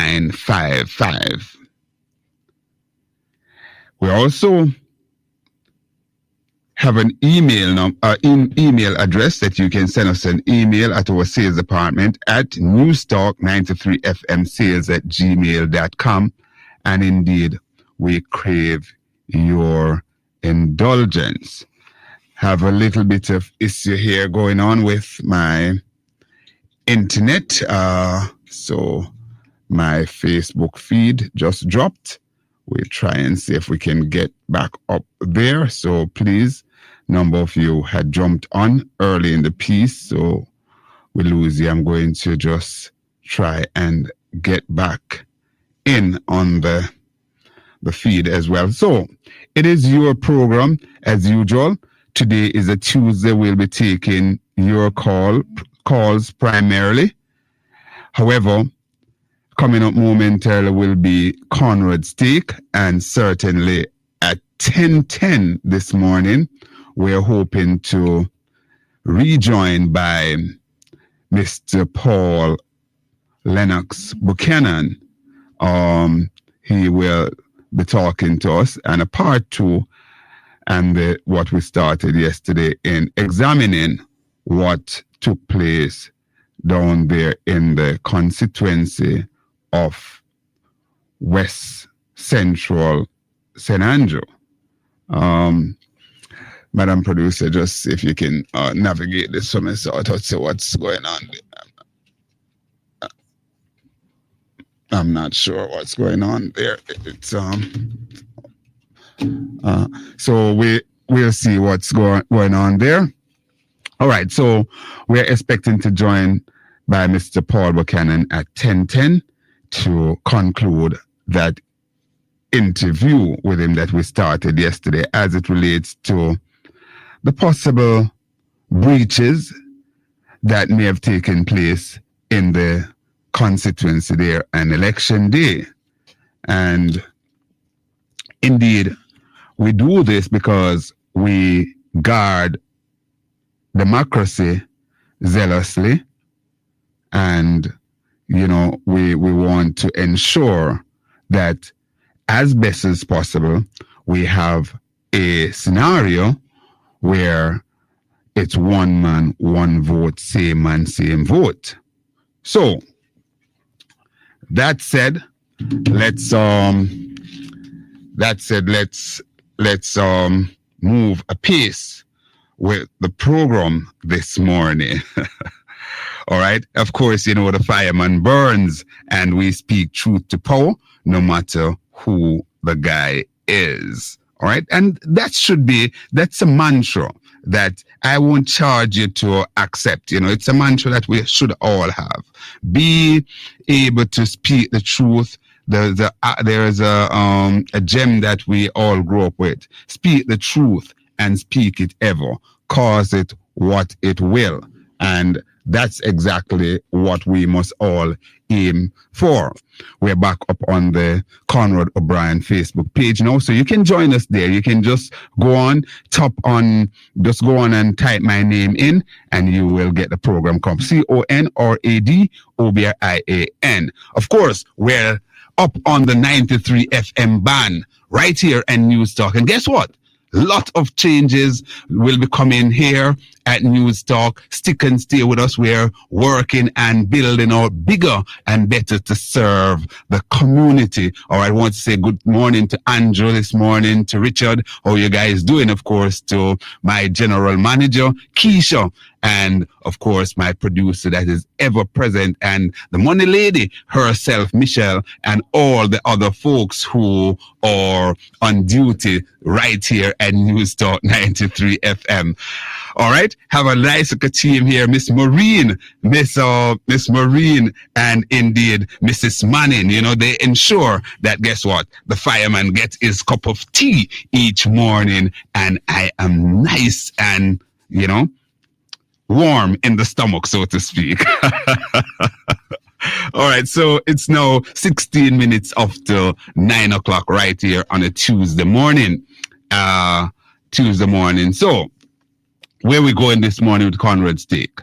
955. We also have an email email address that you can send us an email at our sales department at newstalk93fmsales@gmail.com. And indeed, we crave your indulgence. Have a little bit of issue here going on with my internet. So my Facebook feed just dropped. We'll try and see if we can get back up there. So please, number of you had jumped on early in the piece, so we lose you. I'm going to just try and get back in on the feed as well. So it is your program as usual. Today is a Tuesday. We'll be taking your calls primarily. However, coming up momentarily will be Conrad's take, and certainly at 10:10 this morning, we're hoping to rejoin by Mr. Paul Lennox Buchanan. He will be talking to us, and a part two, and what we started yesterday in examining what took place down there in the constituency of West Central St. Andrew. Madam Producer, just see if you can navigate this for me so I thought see what's going on there. I'm not sure what's going on there. It's so we'll see what's going on there. All right, so we're expecting to join by Mr. Paul Buchanan at 10:10 to conclude that interview with him that we started yesterday as it relates to the possible breaches that may have taken place in the constituency there on election day. And indeed, we do this because we guard democracy zealously, and we want to ensure that as best as possible we have a scenario where it's one man, one vote, same man, same vote. So that said, let's move apace with the program this morning. All right. Of course, the fireman burns, and we speak truth to power, no matter who the guy is. All right. And that's a mantra that I won't charge you to accept. It's a mantra that we should all have. Be able to speak the truth. There is a gem that we all grew up with. Speak the truth and speak it ever. Cause it what it will. And that's exactly what we must all aim for. We're back up on the Conrad OBrian Facebook page now, so you can join us there. You can just go on and type my name in, and you will get the program come. CONRAD OBRIAN. Of course, we're up on the 93 FM band right here in News Talk. And guess what? Lot of changes will be coming here at News Talk. Stick and stay with us. We're working and building out bigger and better to serve the community. All right, I want to say good morning to Andrew this morning, to Richard. How you guys doing? Of course, to my general manager, Keisha, and of course, my producer that is ever present, and the money lady herself, Michelle, and all the other folks who are on duty right here at News Talk 93 FM. All right, have a nice team here, Miss Maureen, Miss Maureen, and indeed Mrs. Manning. They ensure that, guess what, the fireman gets his cup of tea each morning, and I am nice and warm in the stomach, so to speak. All right, so it's now 16 minutes after 9 o'clock right here on a Tuesday morning. So where we going this morning with Conrad's take?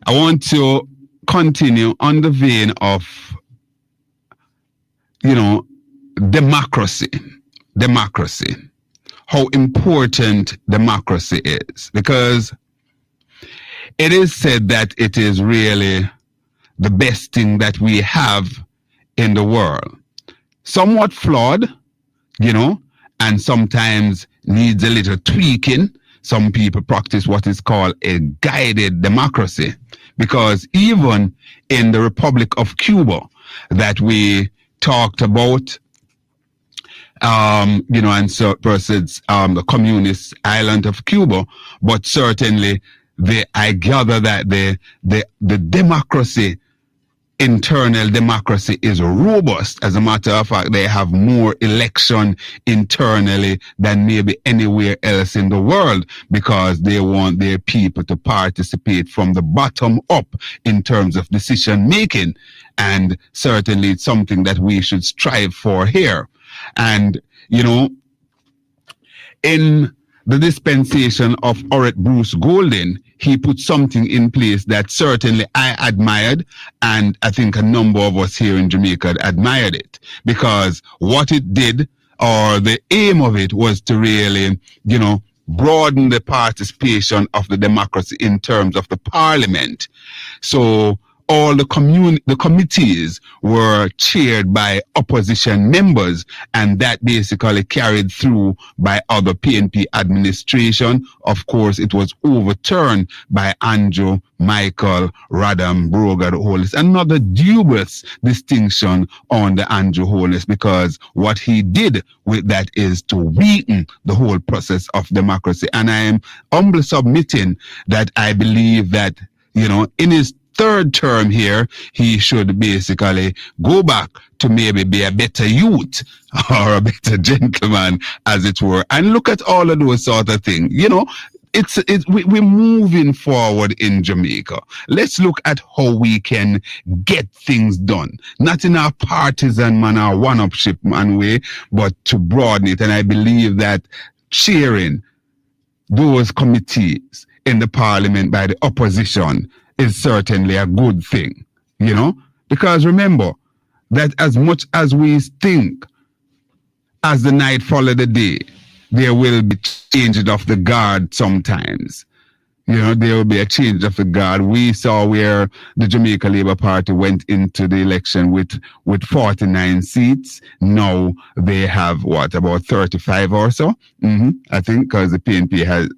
I want to continue on the vein of you know, democracy, democracy, how important democracy is, because it is said that it is really the best thing that we have in the world. Somewhat flawed, you know, and sometimes needs a little tweaking. Some people practice what is called a guided democracy, because even in the Republic of Cuba that we talked about, and so versus the communist island of Cuba, but certainly I gather that the democracy, internal democracy, is robust. As a matter of fact, they have more election internally than maybe anywhere else in the world, because they want their people to participate from the bottom up in terms of decision making. And certainly it's something that we should strive for here. And, you know, in the dispensation of Oret Bruce Golding, he put something in place that certainly I admired, and I think a number of us here in Jamaica admired it, because what it did, or the aim of it, was to really, broaden the participation of the democracy in terms of the parliament. So all the committees were chaired by opposition members, and that basically carried through by other PNP administration. Of course, it was overturned by Andrew Michael Radam Brogard Holness. Another dubious distinction on the Andrew Holness, because what he did with that is to weaken the whole process of democracy. And I am humbly submitting that I believe that, in his third term here, he should basically go back to maybe be a better youth or a better gentleman, as it were, and look at all of those sort of things. We're moving forward in Jamaica. Let's look at how we can get things done, not in our partisan manner, one-upship man way, but to broaden it. And I believe that chairing those committees in the parliament by the opposition is certainly a good thing, because remember that as much as we think as the night follow the day, there will be changes of the guard sometimes. There will be a change of the guard. We saw where the Jamaica Labour Party went into the election with 49 seats. Now they have about 35 or so. I think, because the PNP has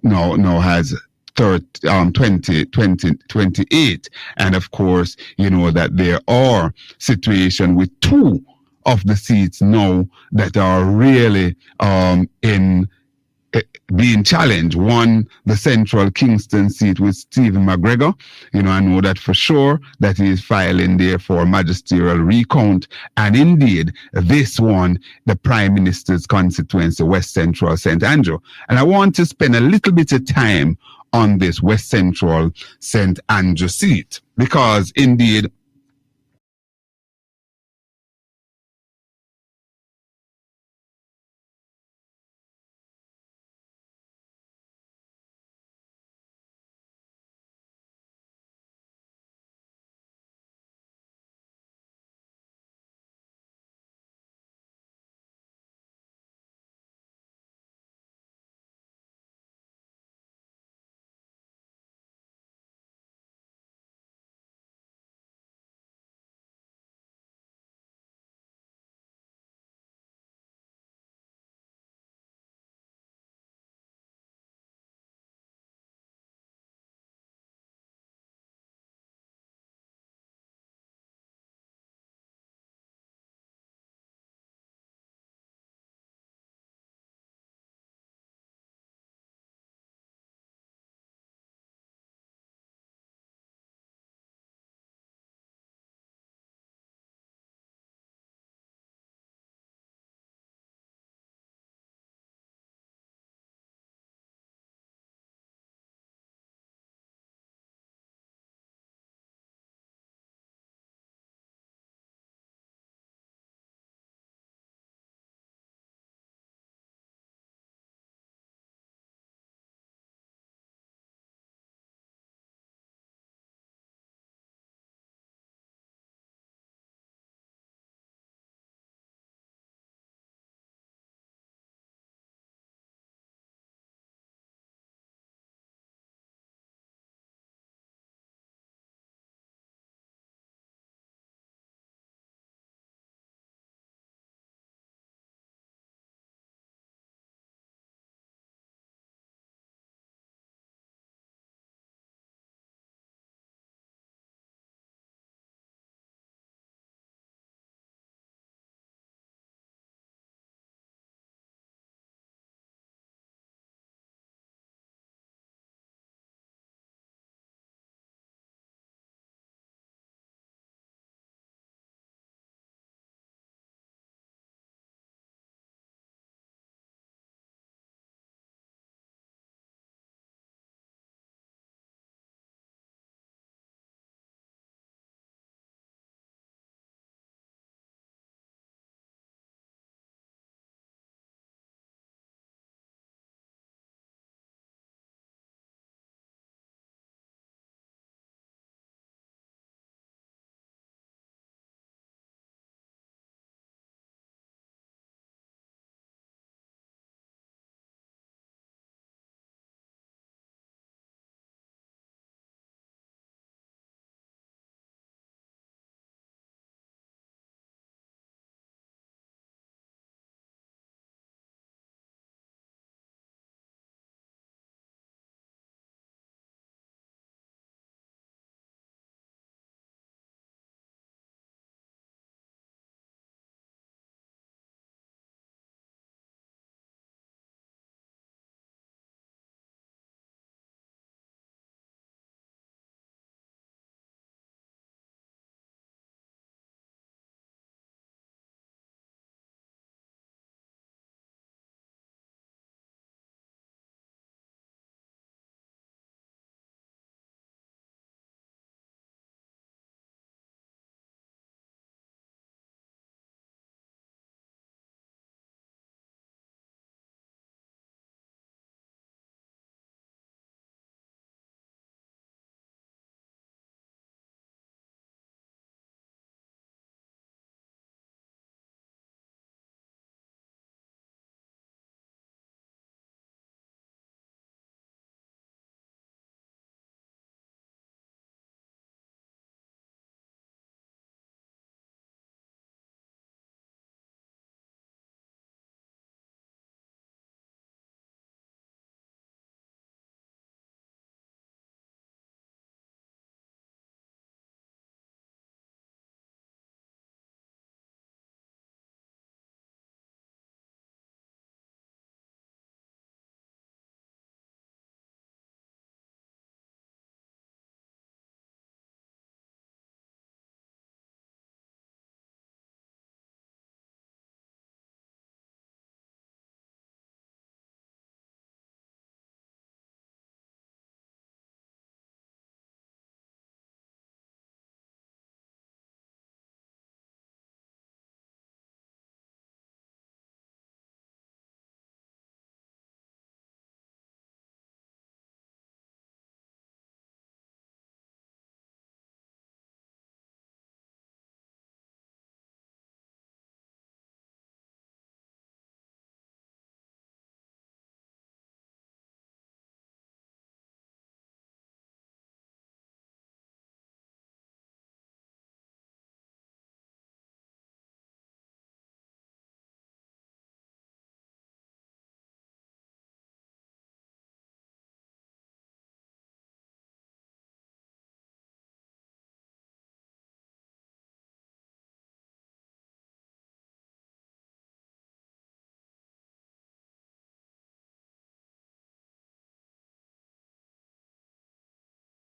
now has 28. And of course, that there are situations with two of the seats now that are really in being challenged. One, the central Kingston seat with Stephen McGregor. I know that for sure that he is filing there for magisterial recount. And indeed, this one, the Prime Minister's constituency, West Central St. Andrew. And I want to spend a little bit of time on this West Central St. Andrew seat, because indeed,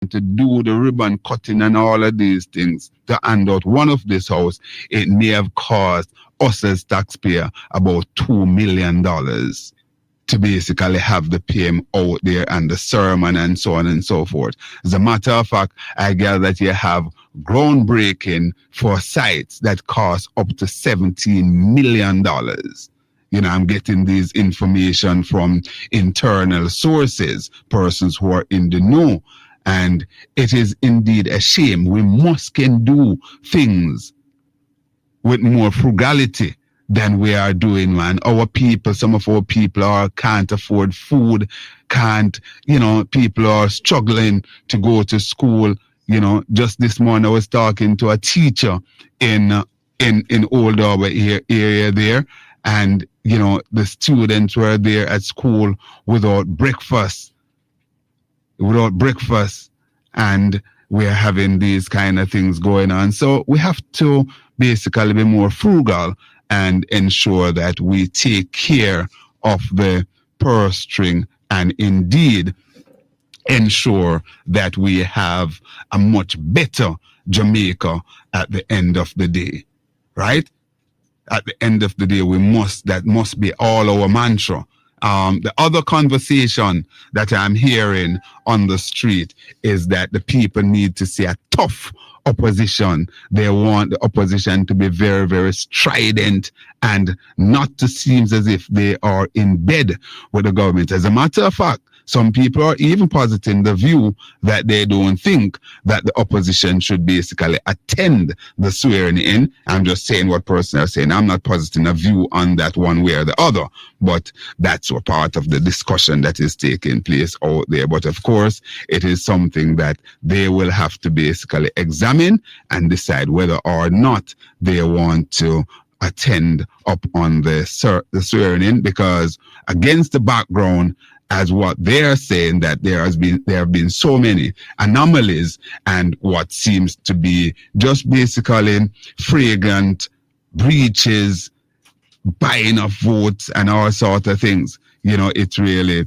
to do the ribbon cutting and all of these things to hand out one of this house, it may have cost us as taxpayer about $2 million to basically have the PM out there and the sermon and so on and so forth. As a matter of fact, I gather that you have groundbreaking for sites that cost up to $17 million. You know, I'm getting these information from internal sources, persons who are in the know. And it is indeed a shame. We can do things with more frugality than we are doing, man. Our people, some of our people can't afford food, people are struggling to go to school. You know, just this morning I was talking to a teacher in Old Harbour area there, and, you know, the students were there at school without breakfast, and we're having these kind of things going on. So we have to basically be more frugal and ensure that we take care of the purse string and indeed ensure that we have a much better Jamaica at the end of the day, right? At the end of the day, that must be all our mantra. The other conversation that I'm hearing on the street is that the people need to see a tough opposition. They want the opposition to be very, very strident and not to seem as if they are in bed with the government. As a matter of fact, some people are even positing the view that they don't think that the opposition should basically attend the swearing in. I'm just saying what person are saying. I'm not positing a view on that one way or the other, but that's a part of the discussion that is taking place out there. But of course, it is something that they will have to basically examine and decide whether or not they want to attend up on the swearing in, because against the background as what they're saying, that there have been so many anomalies and what seems to be just basically flagrant breaches, buying of votes and all sorts of things. You know, it's really,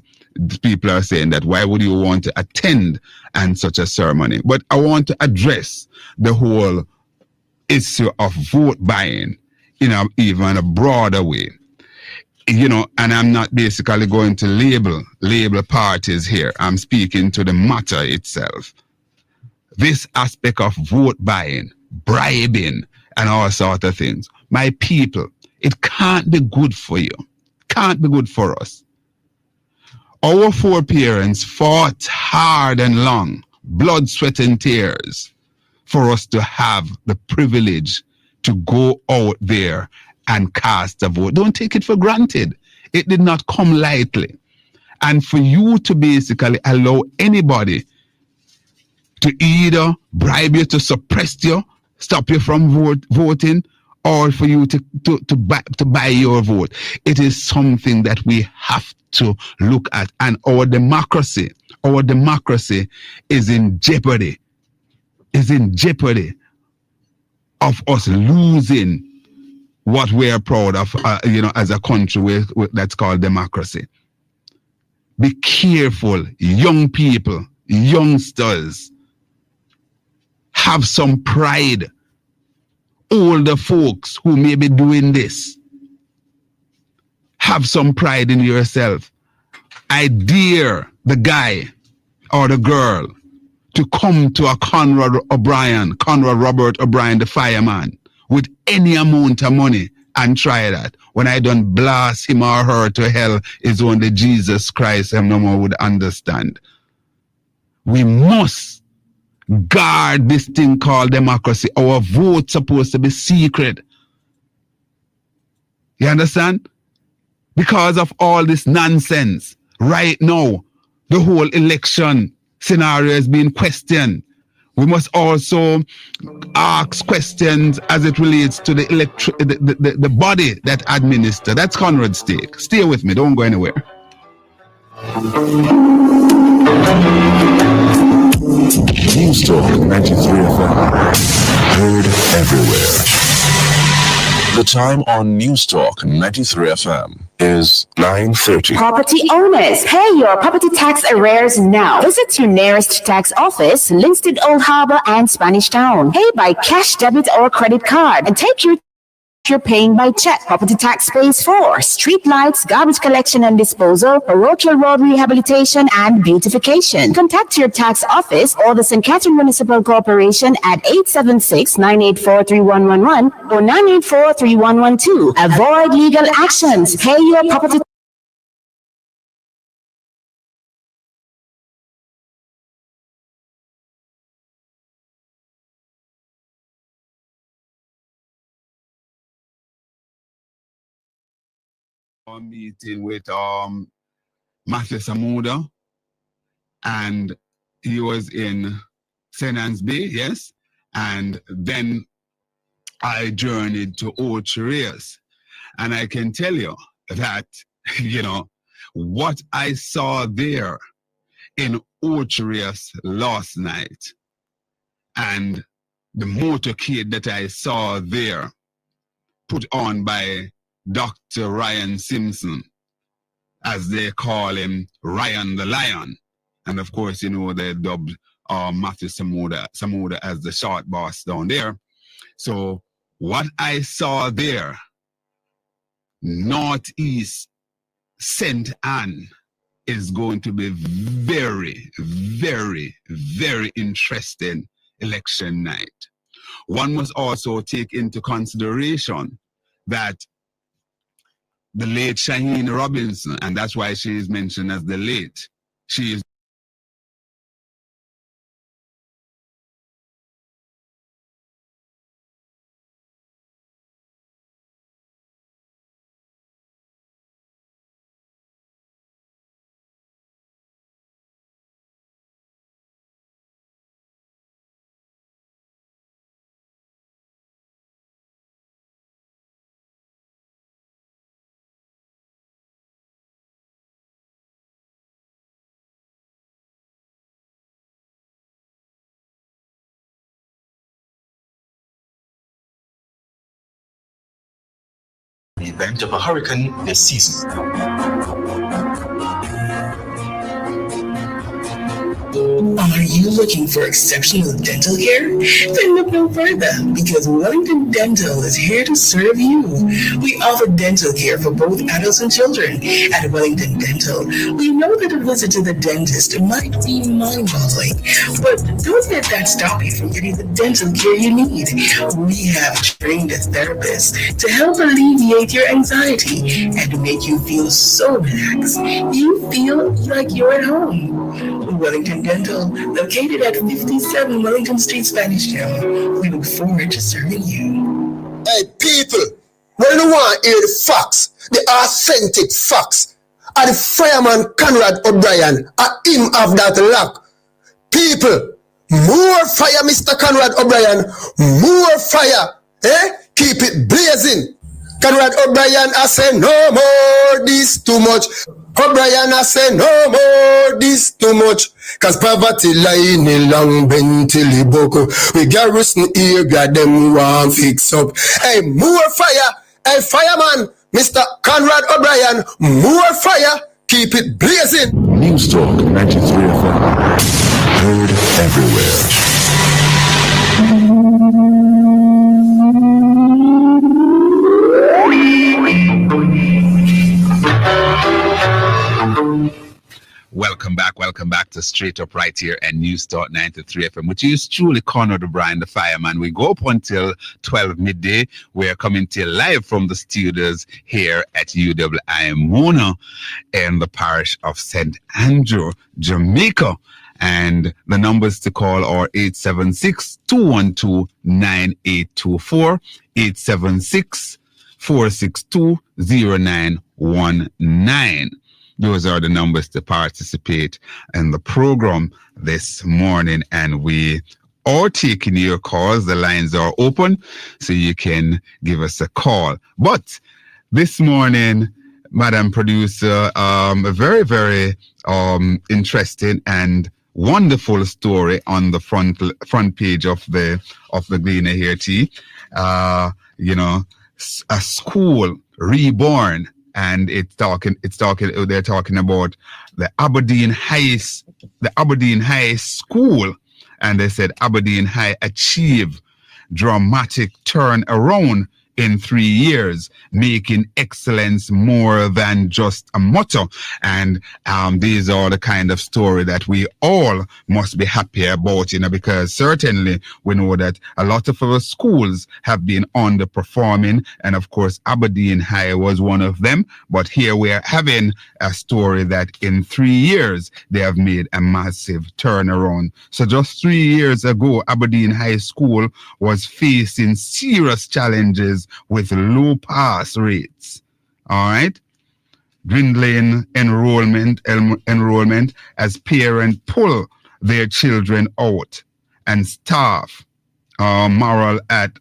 people are saying that why would you want to attend and such a ceremony? But I want to address the whole issue of vote buying in even a broader way. You know, and I'm not basically going to label parties here. I'm speaking to the matter itself. This aspect of vote buying, bribing, and all sorts of things. My people, it can't be good for you. Can't be good for us. Our foreparents fought hard and long, blood, sweat, and tears, for us to have the privilege to go out there and cast a vote. Don't take it for granted. It did not come lightly. And for you to basically allow anybody to either bribe you, to suppress you, stop you from voting, or for you to buy your vote, it is something that we have to look at. And our democracy is in jeopardy. Of us losing what we are proud of, as a country that's called democracy. Be careful, young people, youngsters. Have some pride. Older folks who may be doing this, have some pride in yourself. I dare the guy or the girl to come to a Conrad Robert O'Brien, the fireman, with any amount of money and try that. When I don't blast him or her to hell, is only Jesus Christ and no more would understand. We must guard this thing called democracy. Our vote's supposed to be secret. You understand? Because of all this nonsense, right now, the whole election scenario is being questioned. We must also ask questions as it relates to the body that administers. That's Conrad's stake. Stay with me. Don't go anywhere. News Talk 93 FM. Heard everywhere. The time on News Talk 93 FM is 9:30. Property owners, pay your property tax arrears now. Visit your nearest tax office, Linstead Old Harbor and Spanish Town. Pay by cash, debit, or credit card, and take your you're paying by check. Property tax pays for street lights, garbage collection and disposal, parochial road rehabilitation and beautification. Contact your tax office or the St. Catherine Municipal Corporation at 876-984-3111 or 984-3112. Avoid legal actions. Pay your property meeting with Matthew Samuda, and he was in St. Anne's Bay, yes, and then I journeyed to Ochireas, and I can tell you that, what I saw there in Ochireas last night, and the motorcade that I saw there, put on by Dr. Ryan Simpson, as they call him, Ryan the Lion. And of course, they dubbed Matthew Samuda as the short boss down there. So what I saw there, Northeast St. Anne, is going to be very, very, very interesting election night. One must also take into consideration that the late Shaheen Robinson, and that's why she is mentioned as the late. She is the event of a hurricane this season. Are you looking for exceptional dental care? Then look no further, because Wellington Dental is here to serve you. We offer dental care for both adults and children. At Wellington Dental, we know that a visit to the dentist might be mind-boggling, but don't let that stop you from getting the dental care you need. We have trained therapists to help alleviate your anxiety and to make you feel so relaxed you feel like you're at home. Wellington Dental, located at 57 Wellington Street, Spanish Town. We look forward to serving you. Hey, people, when you want to hear the facts, the authentic facts, and the fireman Conrad OBrian, him of that lock. People, more fire, Mr. Conrad OBrian, more fire, Keep it blazing. Conrad OBrian, I say no more, this too much. OBrian, I say no more, this too much. Cause poverty lying in long bentilly boko. We garrison here, got them want fix up. Hey, more fire. Hey, fireman, Mr. Conrad OBrian, more fire. Keep it blazing. News Talk 93 FM. Heard everywhere. Welcome back to Straight Up Right Here and News Talk 93 FM, which is truly Conrad OBrian, the fireman. We go up until 12 midday. We're coming to you live from the studios here at UWI Mona in the parish of St. Andrew, Jamaica. And the numbers to call are 876-212-9824, 876-462-0919. Those are the numbers to participate in the program this morning, and we are taking your calls. The lines are open, so you can give us a call. But this morning, Madam Producer, a very, very interesting and wonderful story on the front page of the Gleaner here, T. a school reborn, and they're talking about the Aberdeen High School, and they said Aberdeen High achieved dramatic turnaround in 3 years, making excellence more than just a motto. And these are the kind of story that we all must be happy about, because certainly we know that a lot of our schools have been underperforming, and of course Aberdeen High was one of them. But here we are having a story that in 3 years they have made a massive turnaround. So just 3 years ago, Aberdeen High School was facing serious challenges with low pass rates. All right. Dwindling enrollment as parents pull their children out, and staff morale at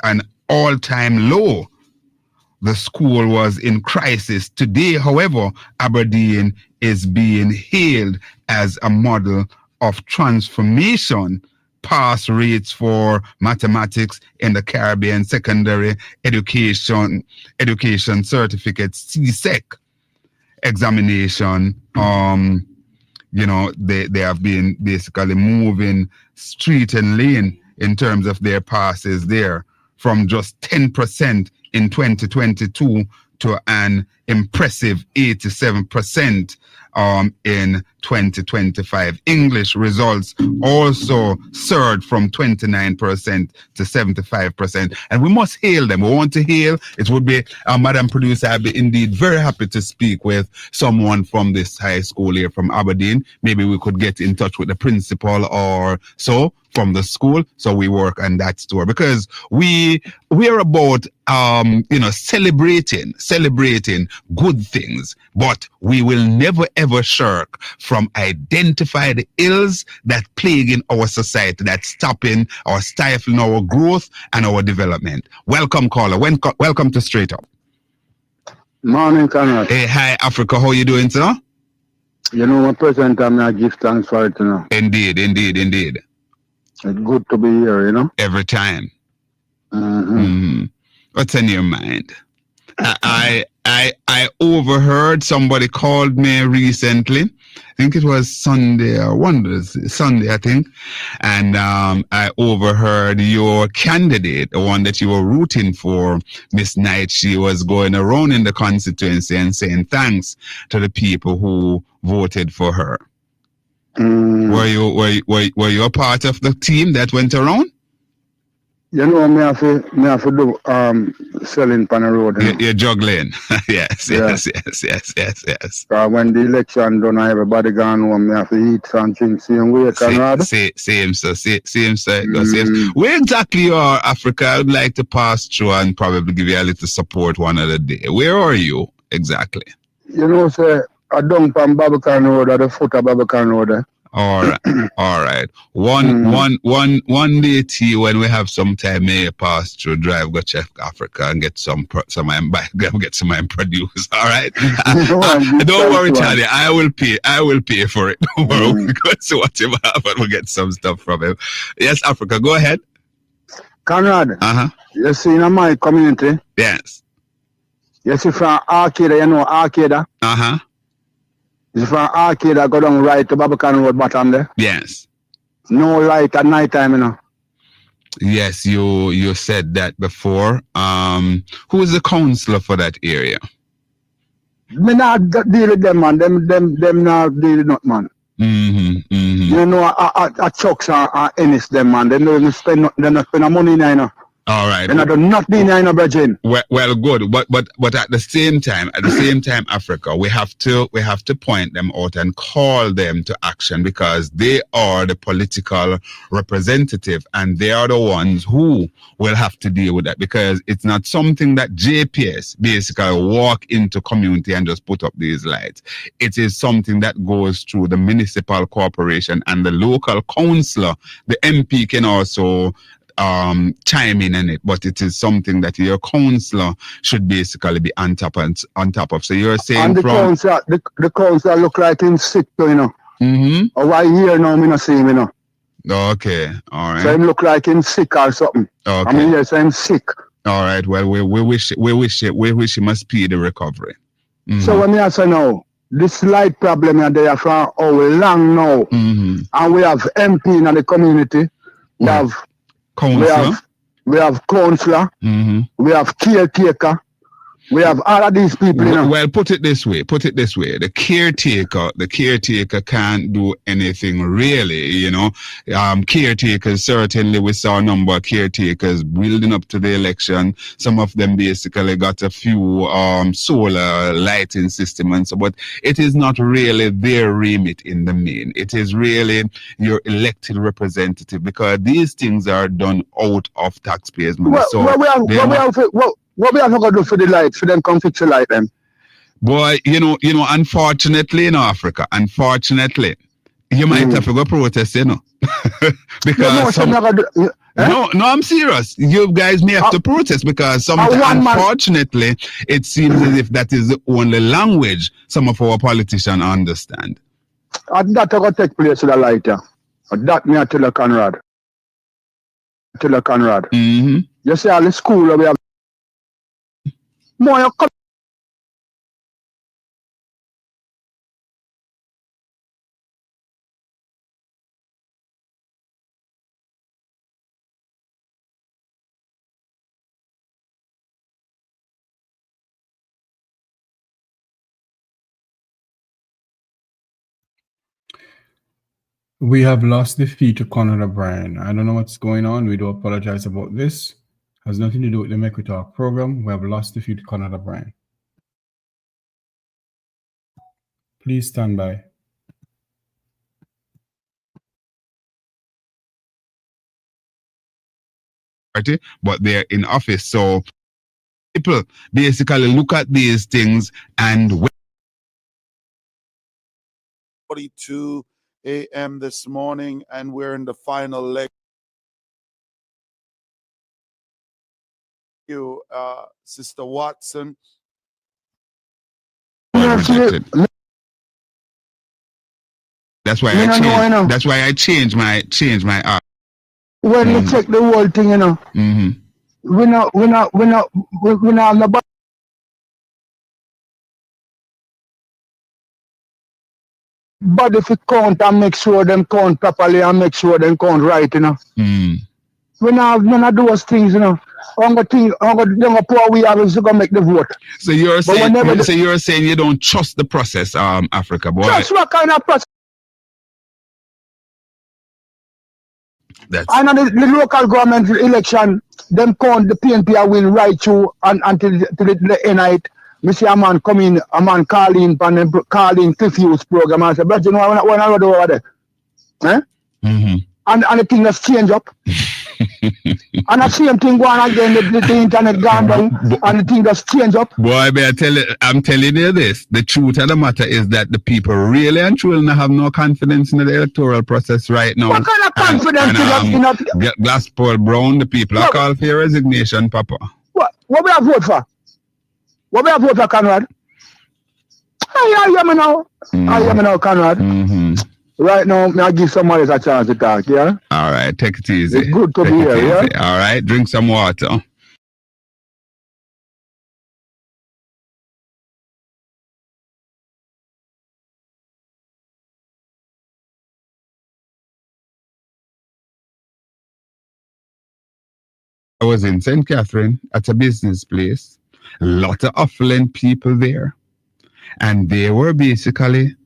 an all-time low. The school was in crisis. Today, however, Aberdeen is being hailed as a model of transformation. Pass rates for mathematics in the Caribbean secondary education certificate CSEC examination, they have been basically moving street and lane in terms of their passes there, from just 10% in 2022 to an impressive 87% in 2025. English results also surged from 29% to 75%. And we must hail them. We want to hail. It would be, Madam Producer, I'd be indeed very happy to speak with someone from this high school here from Aberdeen. Maybe we could get in touch with the principal or so from the school, so we work on that story, because we are about celebrating good things, but we will never ever shirk from identify the ills that plaguing our society, that's stopping or stifling our growth and our development. Welcome, caller. Welcome to Straight Up. Morning, Conrad. Hey, hi, Africa. How you doing, sir? My present time I give thanks for it, Indeed. It's good to be here, Every time. Mm-hmm. What's in your mind? I overheard somebody called me recently. I think it was Sunday, I think. And I overheard your candidate, the one that you were rooting for, Miss Knight. She was going around in the constituency and saying thanks to the people who voted for her. Were you a part of the team that went around? Me have to do selling on the road. You're juggling. Yes. When the election done, everybody gone home. Me have to eat something. Same way, Conrad. Same. Where exactly you are, Africa? I would like to pass through and probably give you a little support one other day. Where are you exactly? Sir, I don't from Barbican Road, at the foot of Barbican Road. All right. One day, T, when we have some time, may pass through, drive, go check Africa and get some produce. All right. Don't worry, Charlie. I will pay for it. Don't worry. We'll go see what you have and we'll get some stuff from him. Yes, Africa, go ahead. Conrad. You see in my community? Yes. You see from Arcade, Arcade? It's from Arcade, I go down right to Barbican Road bottom there. Yes. No light at night time, Yes, you said that before. Who is the councillor for that area? Me not deal with them, man. Them not deal with not, man. I chucks and Ennis them, man. They don't even spend no money in All right. They not nothing in Bridging. Well, good. But at the same time, Africa, we have to point them out and call them to action, because they are the political representative and they are the ones who will have to deal with that, because it's not something that JPS basically walk into community and just put up these lights. It is something that goes through the municipal corporation and the local councillor. The MP can also chime in it, but it is something that your councillor should basically be on top of. So you're saying, and the councillor look like him sick, Or why here now me not see him, Okay, all right. So him look like him sick or something. Okay. I mean, yes, I'm sick. All right. Well, we wish him a speedy recovery. Mm-hmm. So when I say now, this slight problem are there for how long now, mm-hmm. and we have MP in the community, we have councillor, we have councillor, mm-hmm. we have caretaker. We have all of these people, you know. Well, put it this way. The caretaker can't do anything really, you know. Caretakers, certainly we saw a number of caretakers building up to the election. Some of them basically got a few solar lighting system and so, but it is not really their remit in the main. It is really your elected representative, because these things are done out of taxpayers' money. What we have to do for the light, for them come fix the light then? Boy, you know, unfortunately in Africa, you might have to go protest, you know. Because no, I'm serious. You guys may have to protest, because unfortunately, it seems as if that is the only language some of our politicians understand. And that will take place with the lighter. That me I tell you, Conrad. Mm-hmm. You see all the school we have. More come. We have lost the feed to Conrad OBrian. I don't know what's going on. We do apologize about this. Has nothing to do with the Make We Talk program. We have lost the feed to Conrad OBrian. Please stand by. But they're in office, so people basically look at these things and 42 a.m. this morning, and we're in the final leg. You, Sister Watson. That's why That's why I changed my art. When you check the whole thing, you know. Mm-hmm. We're not nobody. But if you count and make sure them count properly and make sure them count right, you know. We not none of those things, you know. Only poor we have is to go make the vote. So you're saying you don't trust the process, Africa boy. Trust what kind of process? That's and on the local government election, them count the PNP win right through until the end night. Me see a man come in, a man calling Cliff Hughes program and say, but you know what I do over there? Eh? Mm-hmm. And the thing that's change up. And the same thing go on again, the internet gone down, and the thing that's change up. Boy, I'm telling you this. The truth of the matter is that the people really and truly have no confidence in the electoral process right now. What kind of confidence Glasspool Brown, the people are called for your resignation, Papa. What we have vote for? What we have vote for, Conrad? I hear me now. I hear me now, Conrad. Mm-hmm. Right now, I'll give somebody a chance to talk, yeah? All right, take it easy. It's good to be here, yeah? All right, drink some water. I was in St. Catherine at a business place. A lot of affluent people there. And they were basically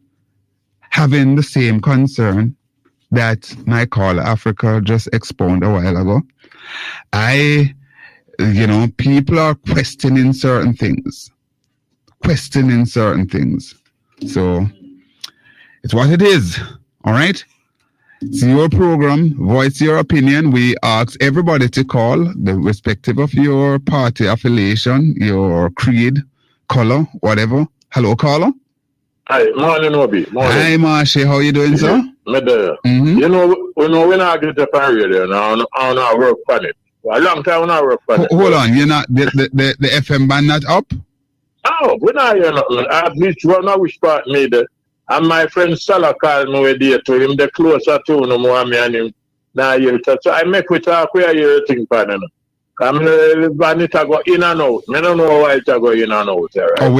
having the same concern that my caller Africa just expounded a while ago. People are questioning certain things. So it's what it is. All right. It's your program, voice your opinion. We ask everybody to call, the respective of your party affiliation, your creed, color, whatever. Hello, caller. Hi, morning, Obi. Morning. Hi, Marsha. How you doing, sir? Mm-hmm. You know, when I get up on radio now, I don't work on it. A long time when I work on it. Hold on, you're not the FM band not up? Oh, we're not here nothing. I reached one of which part made it. And my friend Salah called me with there to him, the closer to him, and him. Now, so I make we talk, we are here thing, partner. When it go in and out. I don't know why it go in and out there. Right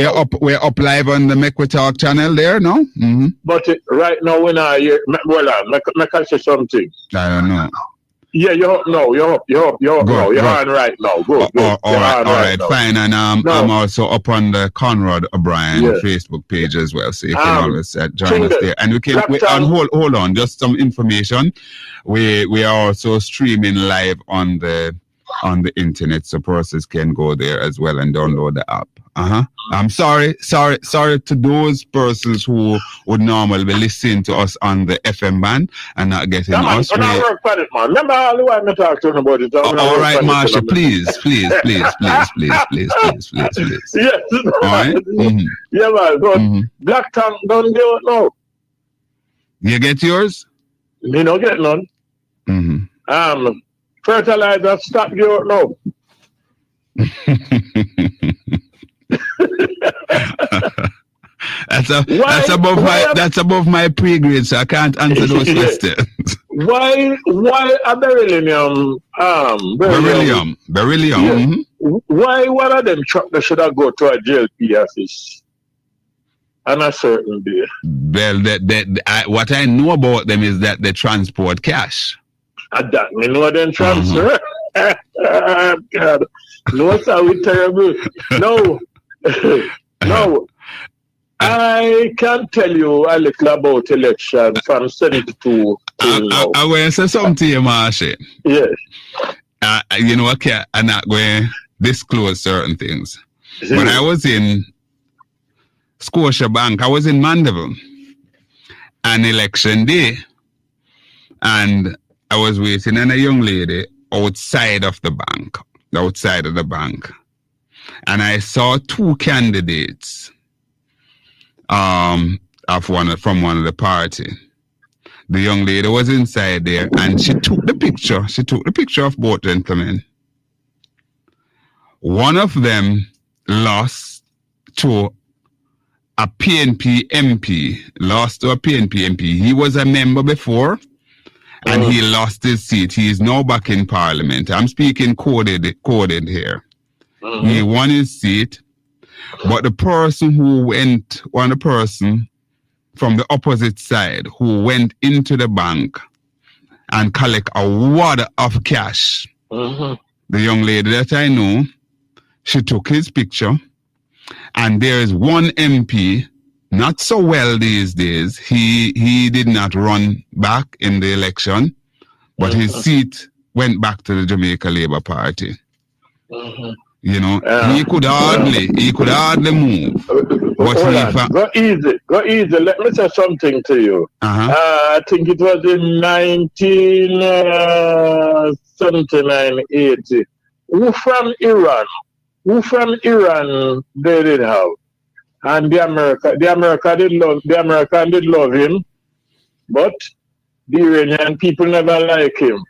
we're up live on the Make We Talk channel there, no? Mm-hmm. But right now when I hear, well, I say something. I don't know. Yeah, you're up now. You're on right now. Good. All right, fine. And I'm also up on the Conrad OBrian Facebook page as well, so you can always join us there. And hold on, just some information. We are also streaming live on the internet, so persons can go there as well and download the app. I'm sorry to those persons who would normally be listening to us on the FM band and not getting us. Work for it, man. Remember all the while I talk to about it. All right, Marsha, please. Yes. All right. Mm-hmm. Yeah, man. But Black Tongue don't get it now. You get yours? Me no get none. Mm-hmm. Fertilizer stop you now. That's above my pay grade, so I can't answer those questions. Why a beryllium? Beryllium. Yeah. Mm-hmm. Why one of them truck that should have go to a JLP office on a certain day? Well, what I know about them is that they transport cash. That me know them transfer. God. No, sir, we terrible. No. No. I can tell you a little about election from 72 till now. I will say something to you, Marsha. Yes. You know, I'm not going to disclose certain things. When I was in Scotiabank, I was in Mandeville on election day, and I was waiting on a young lady outside of the bank, and I saw two candidates from one of the party. The young lady was inside there, and she took the picture. She took the picture of both gentlemen. One of them lost to a PNP MP. He was a member before, and he lost his seat. He is now back in Parliament. I'm speaking coded here. He won his seat, but the person from the opposite side who went into the bank and collect a wad of cash, the young lady that I know, she took his picture, and there is one MP, not so well these days. He did not run back in the election, but his seat went back to the Jamaica Labour Party. You know, he could hardly move. Go easy. Let me say something to you. I think it was in 1979-80. Who from Iran they did have? And the American did love him, but the Iranian people never like him.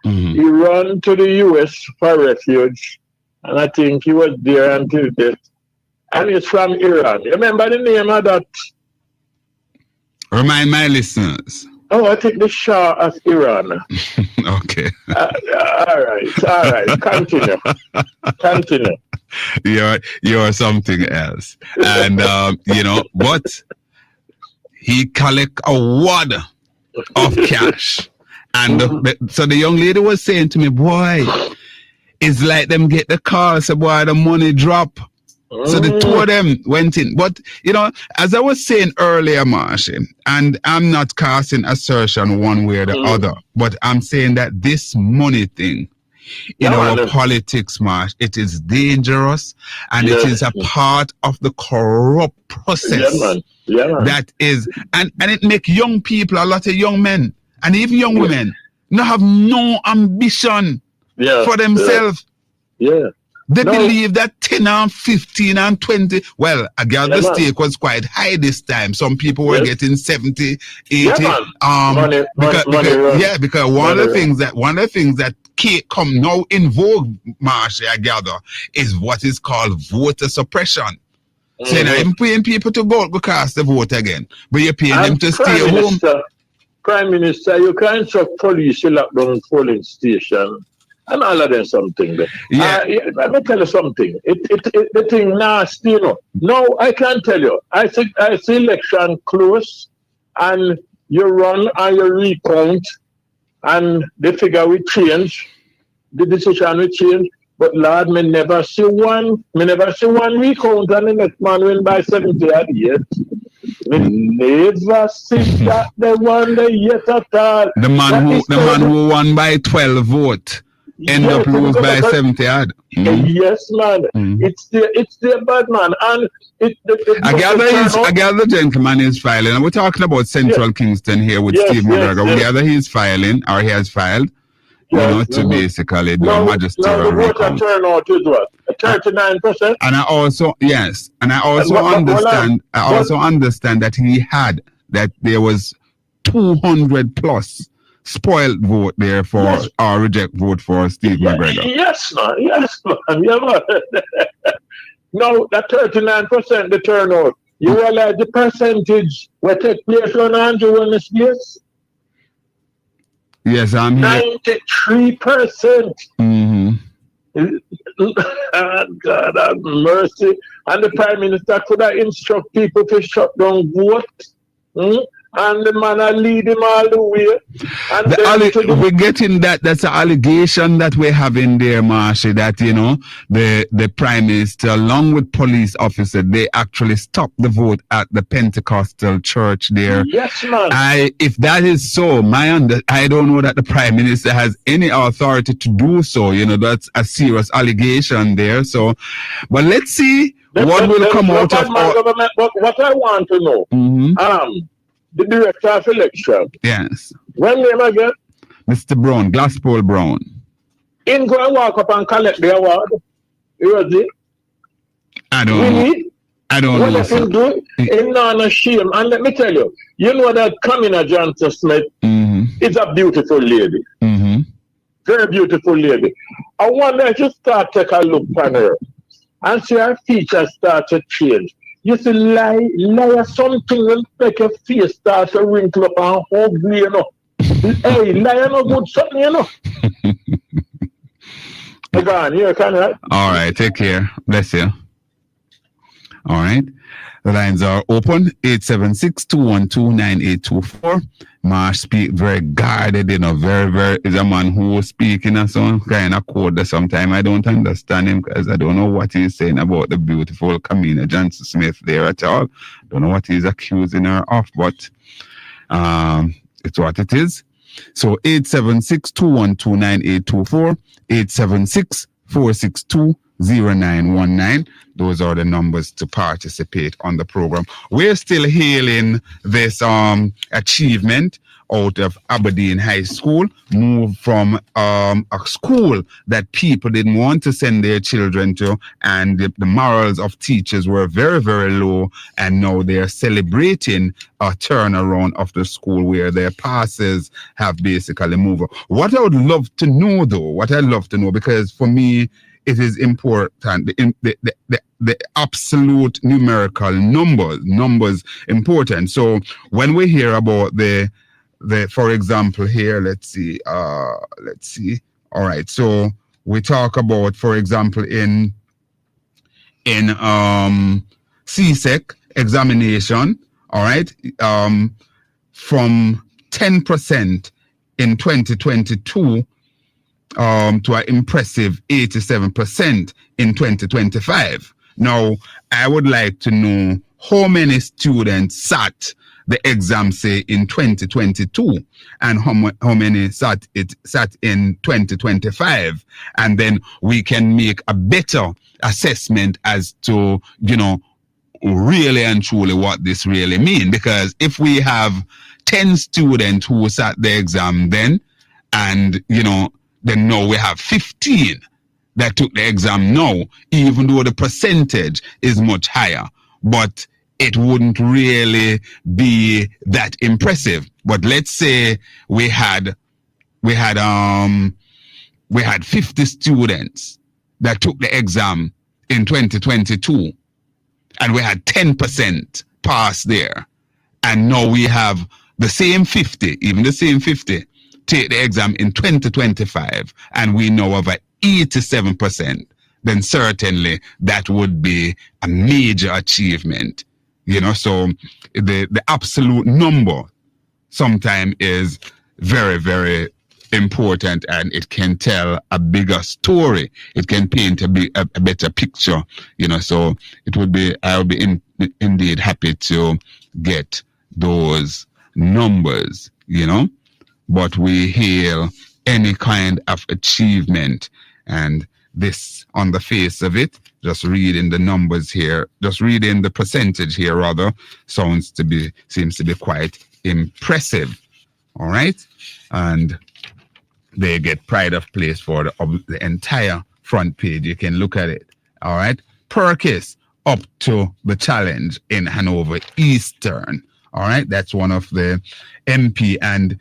He ran to the US for refuge, and I think he was there until death. And he's from Iran. You remember the name of that? Remind my listeners. Oh, I think the Shah of Iran. Okay. All right. Continue. You're something else. And, but he collect a wad of cash. And so the young lady was saying to me, boy, it's like them get the car, so boy, the money drop. So the two of them went in. But, as I was saying earlier, Marsha, and I'm not casting assertion one way or the other, but I'm saying that this money thing in our politics, Marsh, it is dangerous, and it is a part of the corrupt process. That is, and it make young people, a lot of young men, and even young women, have no ambition for themselves. They believe that 10 and 15 and 20, well, I gather the stake was quite high this time. Some people were getting 70, 80. Because one of the things that come now in vogue, Marsha, I gather, is what is called voter suppression. So now you're paying people to go cast the vote again, but you're paying them to stay home. Prime Minister, you can't shut police lock down polling station and all of them something there. Yeah. Let me tell you something. The thing nasty, you know. No, I can't tell you. I see election close, and you run and you recount, and the figure will change, the decision will change. But Lord, me never see one recount, and the next man win by 70 at yet. We never see that they won the yet at all. The man who won by 12 vote end up lose by 70 odd. Yes, man. It's the bad man. And I gather the gentleman is filing. And we're talking about Central Kingston here with Steve McGregor. We gather he's filing, or he has filed, to basically do a magisterial recount. The voter turnout is what? 39%? And I also understand that there was 200 plus spoiled vote there for or reject vote for Steve McGregor. Yes, man. Yeah, man. No, that 39% the turnout. You realize the percentage will take place on Andrew in this case? Yes, I'm here. 93%. God have mercy. And the Prime Minister could have instruct people to shut down vote. And the man will lead him all the way. And we're getting that's an allegation that we're having there, Marsha, that the Prime Minister, along with police officers, they actually stopped the vote at the Pentecostal church there. Yes, man. If that is so, I don't know that the Prime Minister has any authority to do so. That's a serious allegation there. So, but let's see what will come out of government. What I want to know, the director of election. Yes. When name again? Mr. Brown, Glasspool Brown. In go and walk up and collect the award. Was it? I don't know. I don't know. What him do? Him not shame. And let me tell you, that Kamina Johnson Smith is a beautiful lady. Very beautiful lady. I wonder if you start take a look on her and see her features start to change. You see, lie something will make your face start to wrinkle up and ugly, Hey, lie no good something, Go on, here, Conrad. All right, take care. Bless you. All right. The lines are open. 876-212-9824. Marsh speak very guarded, very, very, is a man who is speaking in some kind of code that sometimes I don't understand him because I don't know what he's saying about the beautiful Kamina Johnson Smith there at all. Don't know what he's accusing her of, but it's what it is. So 876-212-9824, 876-462-0919. Those are the numbers to participate on the program. We're still hailing this achievement out of Aberdeen High School, moved from a school that people didn't want to send their children to, and the morals of teachers were very, very low, and now they're celebrating a turnaround of the school where their passes have basically moved. What I would love to know, though, because for me, it is important, the absolute numerical numbers important. So when we hear about the for example here, let's see. All right. So we talk about, for example, in CSEC examination, all right, from 10% in 2022 to an impressive 87% in 2025. Now, I would like to know how many students sat the exam, say, in 2022, and how many sat in 2025, and then we can make a better assessment as to, really and truly what this really means. Because if we have 10 students who sat the exam then, and, then now we have 15 that took the exam now, even though the percentage is much higher, but it wouldn't really be that impressive. But let's say we had 50 students that took the exam in 2022, and we had 10% pass there, and now we have the same 50, take the exam in 2025 and we know of 87%, then certainly that would be a major achievement. So the absolute number sometimes is very, very important, and it can tell a bigger story. It can paint a better picture, so I would be indeed happy to get those numbers, but we hail any kind of achievement, and this, on the face of it, just reading the numbers here, just reading the percentage here rather, seems to be quite impressive. All right, and they get pride of place for the entire front page. You can look at it. All right, Perkis up to the challenge in Hanover Eastern. All right, that's one of the MP, and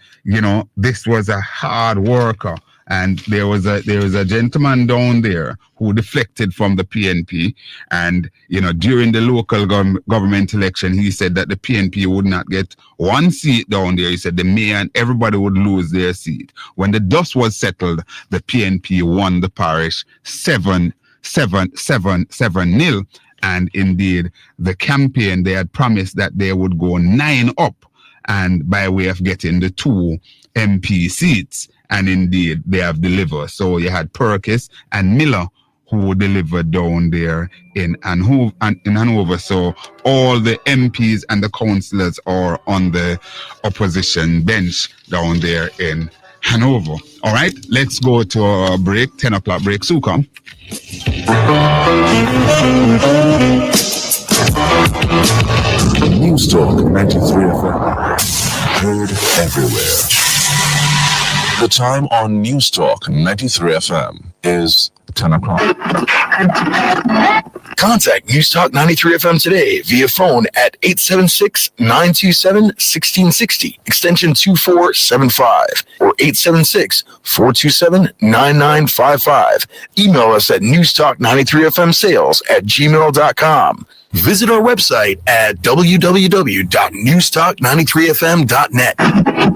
this was a hard worker. And there was a gentleman down there who deflected from the PNP, and during the local government election, he said that the PNP would not get one seat down there. He said the mayor and everybody would lose their seat. When the dust was settled, the PNP won the parish 7-0. And indeed, the campaign, they had promised that they would go 9 up, and by way of getting the 2 MP seats. And indeed, they have delivered. So you had Perkis and Miller who delivered down there in Hanover. So all the MPs and the councillors are on the opposition bench down there in Hanover. All right, let's go to our break, 10 o'clock break. So come. News Talk 93 FM. Heard everywhere. The time on News Talk 93 FM is 10 o'clock. Contact News Talk 93 FM today via phone at 876-927-1660, extension 2475, or 876-427-9955. Email us at newstalk93fmsales@gmail.com. Visit our website at www.newstalk93fm.net.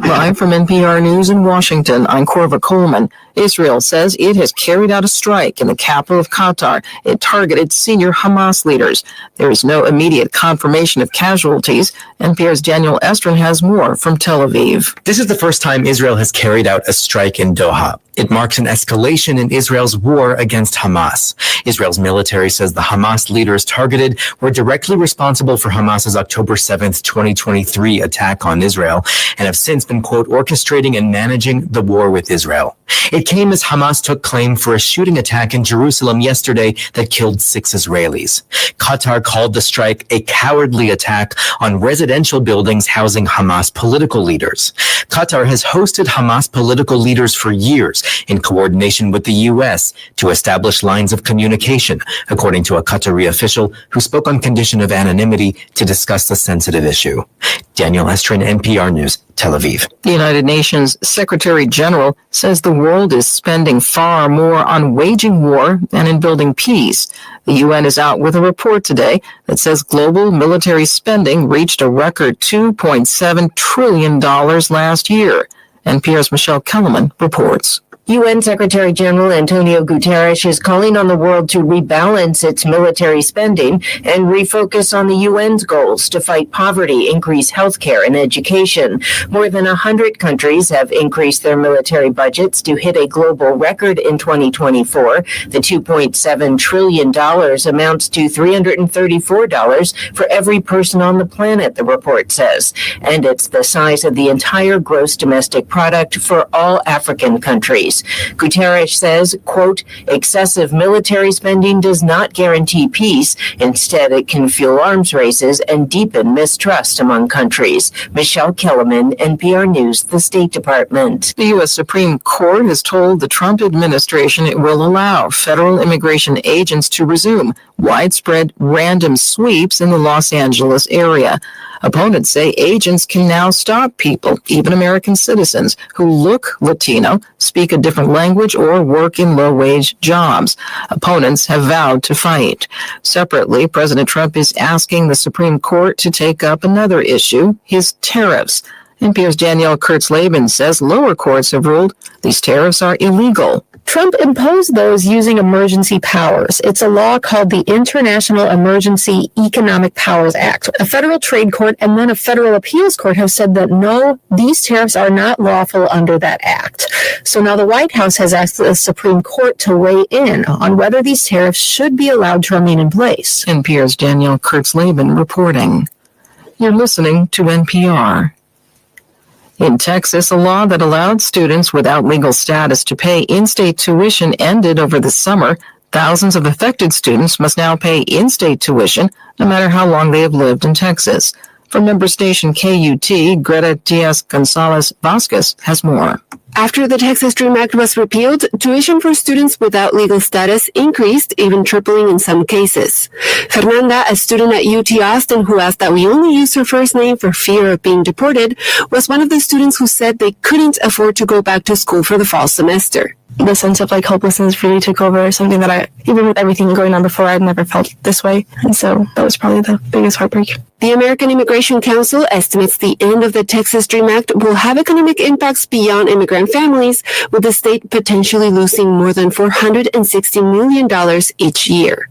Live from NPR News in Washington, I'm Corva Coleman. Israel says it has carried out a strike in the capital of Qatar. It targeted senior Hamas leaders. There is no immediate confirmation of casualties. NPR's Daniel Estrin has more from Tel Aviv. This is the first time Israel has carried out a strike in Doha. It marks an escalation in Israel's war against Hamas. Israel's military says the Hamas leaders targeted were directly responsible for Hamas's October 7th, 2023 attack on Israel and have since been, quote, orchestrating and managing the war with Israel. It came as Hamas took claim for a shooting attack in Jerusalem yesterday that killed 6 Israelis. Qatar called the strike a cowardly attack on residential buildings housing Hamas political leaders. Qatar has hosted Hamas political leaders for years in coordination with the U.S. to establish lines of communication, according to a Qatari official who spoke on condition of anonymity to discuss the sensitive issue. Daniel Estrin, NPR News, Tel Aviv. The United Nations Secretary General says the world is spending far more on waging war than in building peace. The UN is out with a report today that says global military spending reached a record $2.7 trillion last year. NPR's Michelle Kellerman reports. UN Secretary General Antonio Guterres is calling on the world to rebalance its military spending and refocus on the UN's goals to fight poverty, increase healthcare and education. More than 100 countries have increased their military budgets to hit a global record in 2024. The $2.7 trillion amounts to $334 for every person on the planet, the report says. And it's the size of the entire gross domestic product for all African countries. Guterres says, quote, excessive military spending does not guarantee peace. Instead, it can fuel arms races and deepen mistrust among countries. Michelle Kellerman, NPR News, the State Department. The U.S. Supreme Court has told the Trump administration it will allow federal immigration agents to resume widespread random sweeps in the Los Angeles area. Opponents say agents can now stop people, even American citizens, who look Latino, speak a different language, or work in low-wage jobs. Opponents have vowed to fight. Separately, President Trump is asking the Supreme Court to take up another issue, his tariffs. NPR's Danielle Kurtz-Laban says lower courts have ruled these tariffs are illegal. Trump imposed those using emergency powers. It's a law called the International Emergency Economic Powers Act. A federal trade court and then a federal appeals court have said that no, these tariffs are not lawful under that act. So now the White House has asked the Supreme Court to weigh in on whether these tariffs should be allowed to remain in place. NPR's Danielle Kurtz-Laban reporting. You're listening to NPR. In Texas, a law that allowed students without legal status to pay in-state tuition ended over the summer. Thousands of affected students must now pay in-state tuition, no matter how long they have lived in Texas. From member station KUT, Greta Diaz-Gonzalez Vasquez has more. After the Texas DREAM Act was repealed, tuition for students without legal status increased, even tripling in some cases. Fernanda, a student at UT Austin who asked that we only use her first name for fear of being deported, was one of the students who said they couldn't afford to go back to school for the fall semester. The sense of hopelessness really took over, something that even with everything going on before, I'd never felt this way. And so that was probably the biggest heartbreak. The American Immigration Council estimates the end of the Texas DREAM Act will have economic impacts beyond immigrant families, with the state potentially losing more than $460 million each year.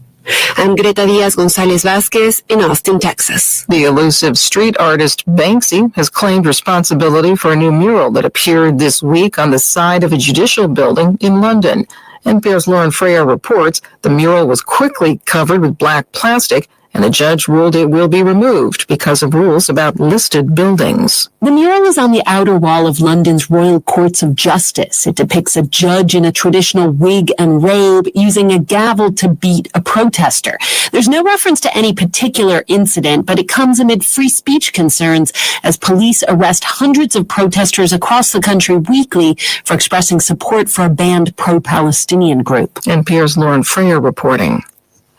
I'm Greta Diaz-Gonzalez Vasquez in Austin, Texas. The elusive street artist Banksy has claimed responsibility for a new mural that appeared this week on the side of a judicial building in London. NPR's Lauren Freyer reports the mural was quickly covered with black plastic, and the judge ruled it will be removed because of rules about listed buildings. The mural is on the outer wall of London's Royal Courts of Justice. It depicts a judge in a traditional wig and robe using a gavel to beat a protester. There's no reference to any particular incident, but it comes amid free speech concerns as police arrest hundreds of protesters across the country weekly for expressing support for a banned pro-Palestinian group. NPR's Lauren Freyer reporting.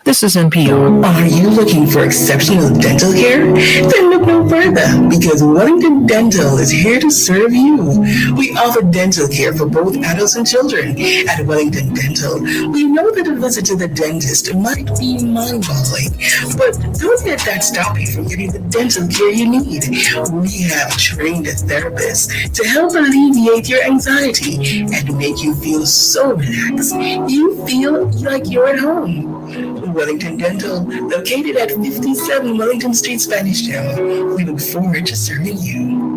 This is NPR. Are you looking for exceptional dental care? Then look no further, because Wellington Dental is here to serve you. We offer dental care for both adults and children. At Wellington Dental, we know that a visit to the dentist might be mind-boggling, but don't let that stop you from getting the dental care you need. We have trained therapists to help alleviate your anxiety and make you feel so relaxed. You feel like you're at home. Wellington Dental, located at 57 Wellington Street, Spanish Town. We look forward to serving you.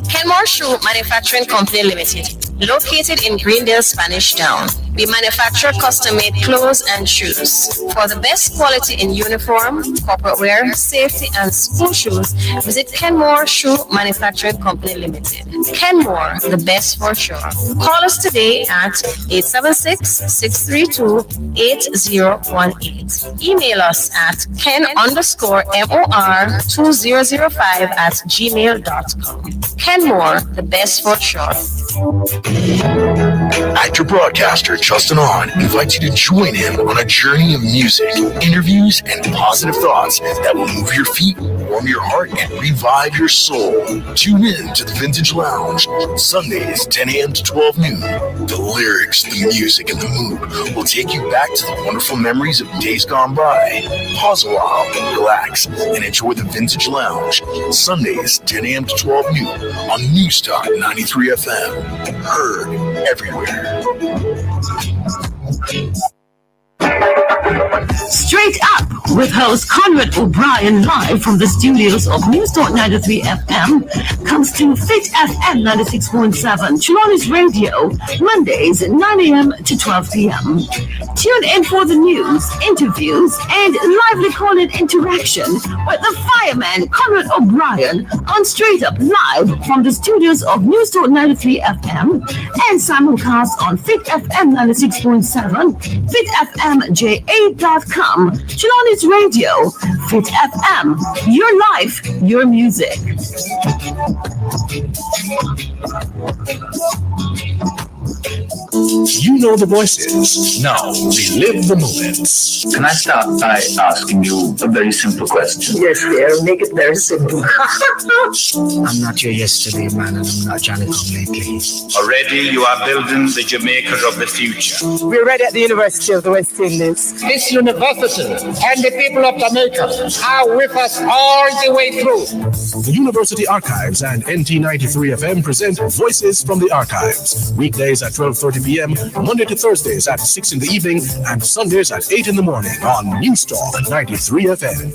Kenmore Shoe Manufacturing Company Limited, located in Greendale, Spanish Town. We manufacture custom-made clothes and shoes. For the best quality in uniform, corporate wear, safety, and school shoes, visit Kenmore Shoe Manufacturing Company Limited. Kenmore, the best for sure. Call us today at 876-632-8018. Email us at ken_MOR2005@gmail.com. Kenmore, the best for sure. Actor broadcaster Justin On invites you to join him on a journey of music, interviews, and positive thoughts that will move your feet, warm your heart, and revive your soul. Tune in to the Vintage Lounge, Sundays 10 a.m. to 12 noon. The lyrics, the music, and the mood will take you back to the wonderful memories of days gone by. Pause a while, relax, and enjoy the Vintage Lounge, Sundays 10 a.m. to 12 noon on Newstalk 93 FM. Heard everywhere. Straight Up with host Conrad OBrian live from the studios of Newstalk 93 FM comes to Fit FM 96.7 Chiloni's Radio Mondays at 9 a.m. to 12 p.m. Tune in for the news, interviews, and lively call-in interaction with the fireman Conrad OBrian on Straight Up live from the studios of Newstalk 93 FM and simulcast on Fit FM 96.7, FitFMJ8.com, Chiloni's Radio, Fit FM, your life, your music. You know the voices. Now, relive the moments. Can I start by asking you a very simple question? Yes, dear. Make it very simple. I'm not your yesterday man, and I'm not Johnny come lately. Already, you are building the Jamaica of the future. We're ready at the University of the West Indies. This university and the people of Jamaica are with us all the way through. The University Archives and NT93 FM present Voices from the Archives. Weekdays at 12:30 p.m., Monday to Thursdays at 6 in the evening, and Sundays at 8 in the morning on News Talk 93 FM.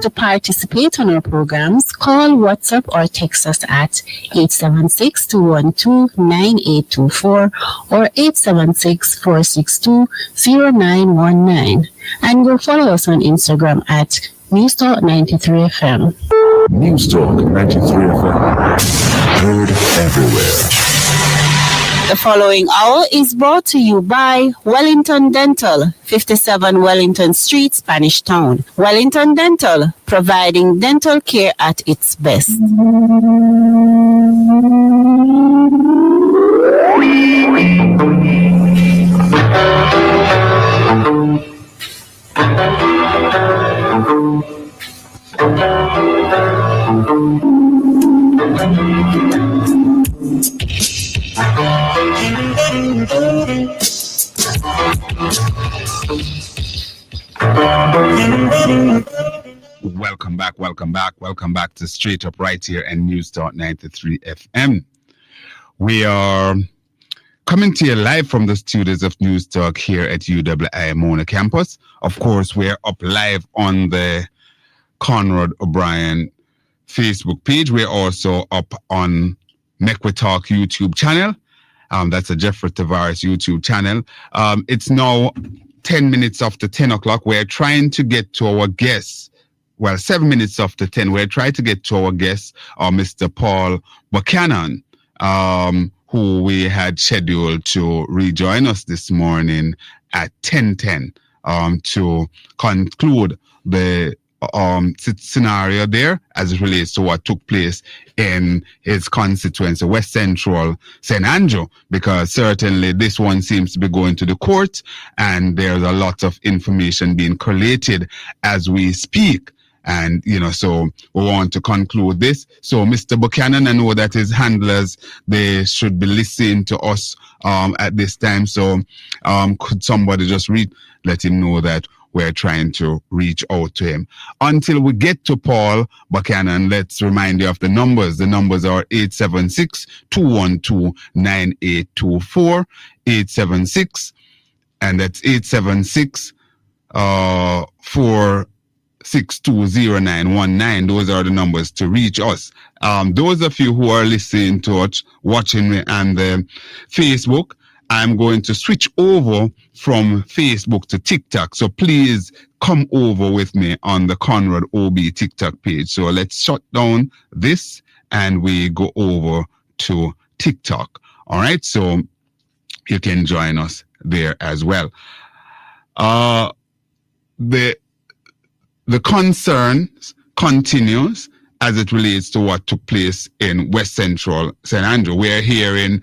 To participate on our programs, call, WhatsApp, or text us at 876-212-9824 or 876-462-0919. And go follow us on Instagram at News Talk 93 FM. News Talk 93 FM. Heard everywhere. The following hour is brought to you by Wellington Dental, 57 Wellington Street, Spanish Town. Wellington Dental, providing dental care at its best. Welcome back to Straight Up right here and News Talk 93 FM. We are coming to you live from the studios of News Talk here at UWI Mona campus. Of course, we're up live on the Conrad OBrian Facebook page. We're also up on Make We Talk YouTube channel. That's a Jeffrey Tavares YouTube channel. It's now 10 minutes after 10 o'clock. We're trying to get to our guests. Well, 7 minutes after 10, we're trying to get to our guest, Mr. Paul Buchanan, who we had scheduled to rejoin us this morning at 10:10 to conclude the scenario there as it relates to what took place in his constituency, West Central St. Andrew, because certainly this one seems to be going to the court and there's a lot of information being collated as we speak. And, so we want to conclude this. So, Mr. Buchanan, I know that his handlers, they should be listening to us at this time. So, could somebody just let him know that we're trying to reach out to him. Until we get to Paul Buchanan, let's remind you of the numbers. The numbers are 876-212-9824, 876, and that's 876-462-0919. Those are the numbers to reach us. Those of you who are listening to us, watching me on the Facebook, I'm going to switch over from Facebook to TikTok. So please come over with me on the Conrad OB TikTok page. So let's shut down this and we go over to TikTok. All right. So you can join us there as well. The concerns continues as it relates to what took place in West Central St. Andrew. We're hearing,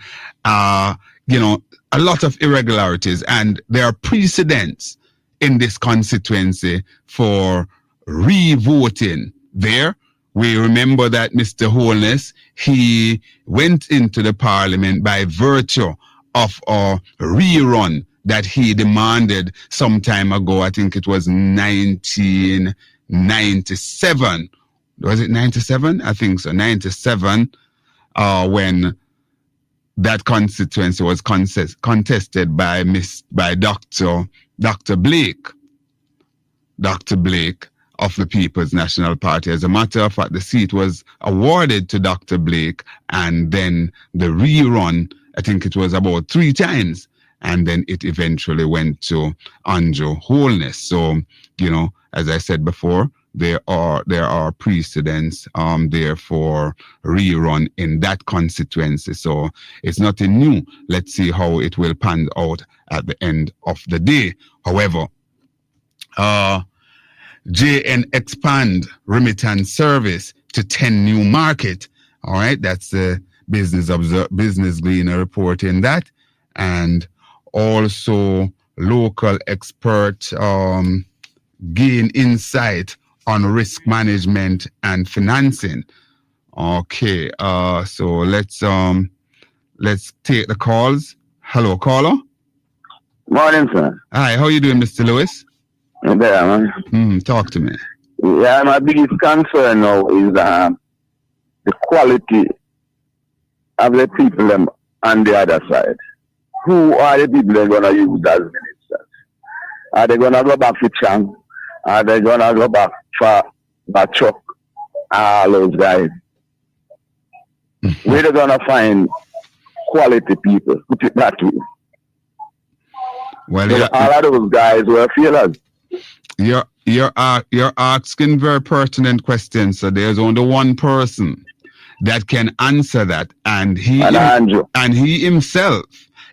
a lot of irregularities, and there are precedents in this constituency for re-voting there. We remember that Mr. Holness, he went into the parliament by virtue of a rerun that he demanded some time ago. I think it was 1997. Was it 97? I think so. 97, when that constituency was contested by Dr. Blake of the People's National Party. As a matter of fact, the seat was awarded to Dr. Blake, and then the rerun, I think it was about 3 times, and then it eventually went to Andrew Holness. So, as I said before, there are precedents there for rerun in that constituency. So it's nothing new. Let's see how it will pan out at the end of the day. However, JN expand remittance service to 10 new market. All right, that's the Business Gleaner reporting that, and also local expert gain insight on risk management and financing. Okay, so let's take the calls. Hello, caller. Morning, sir. Hi, how you doing, Mr. Lewis? I'm there, man. Talk to me. Yeah, my biggest concern now is the quality of the people on the other side. Who are the people they're going to use as ministers? Are they going to go back to Chang? Are they going to go back for Chuck? All those guys. Where they going to find quality people? Put it that way. Well, all of those guys were failures. You're asking very pertinent questions. So there's only one person that can answer that, and he himself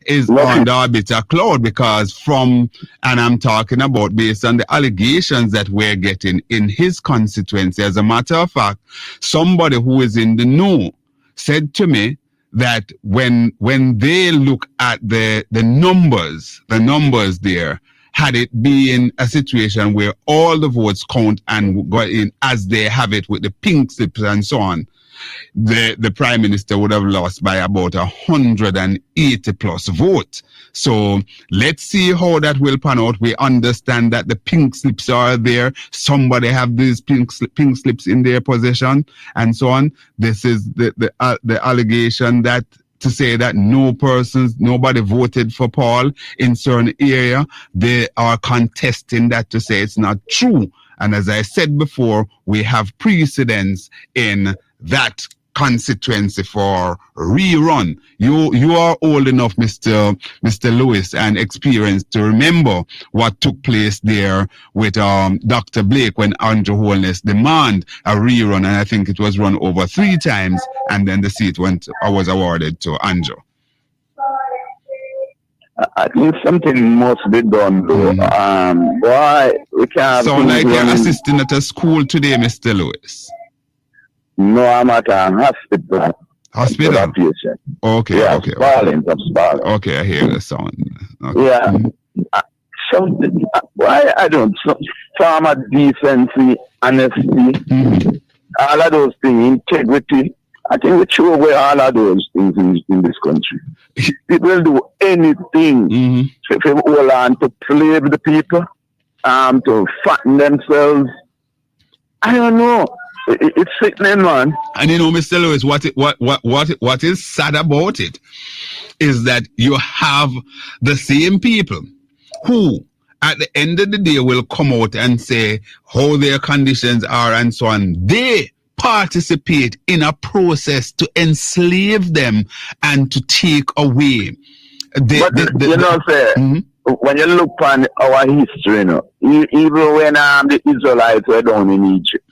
is on the orbit of cloud, because and I'm talking about based on the allegations that we're getting in his constituency. As a matter of fact, somebody who is in the know said to me that when they look at the numbers there, had it been a situation where all the votes count and go in as they have it with the pink slips and so on, the Prime Minister would have lost by about 180 plus votes. So let's see how that will pan out. We understand that the pink slips are there. Somebody have these pink slips in their possession and so on. This is the allegation that to say that nobody voted for Paul in certain area. They are contesting that to say it's not true. And as I said before, we have precedents in that constituency for rerun. You are old enough, Mr. Lewis, and experienced to remember what took place there with Dr. Blake when Andrew Holness demanded a rerun, and I think it was run over 3 times, and then the seat was awarded to Andrew. I think something must be done, though. Why we can't sound like you're assisting at a school today, Mr. Lewis? No, I'm at a hospital. Hospital? Okay, yeah, okay. Sparling. Okay, I hear the sound. Okay. Yeah. Why I don't farmer decency, honesty, all of those things, integrity. I think we throw away all of those things in this country. People will do anything if they hold on to play with the people, to fatten themselves. I don't know. It's sickening, man. And you know, Mr. Lewis, what is sad about it is that you have the same people who, at the end of the day, will come out and say how their conditions are and so on. They participate in a process to enslave them and to take away. When you look on our history, even when the Israelites were down in Egypt,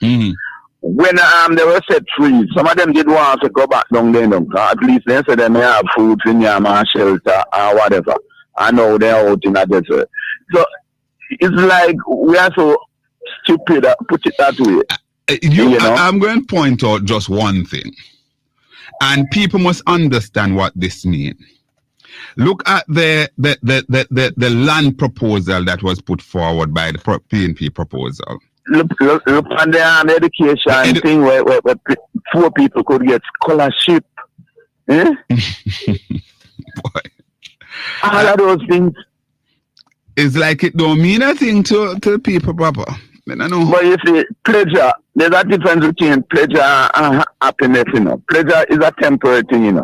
when they were set free, some of them did want to go back down there. At least they said they may have food, shelter, or whatever. I know they're out in the desert. So it's like we are so stupid, put it that way. I'm going to point out just one thing, and people must understand what this means. Look at the land proposal that was put forward by the PNP proposal. Look on the education thing where poor people could get scholarship. Eh? Boy. All of those things. It's like it don't mean a thing to people, Papa. I know. But you see, pleasure, there's a difference between pleasure and happiness, Pleasure is a temporary thing,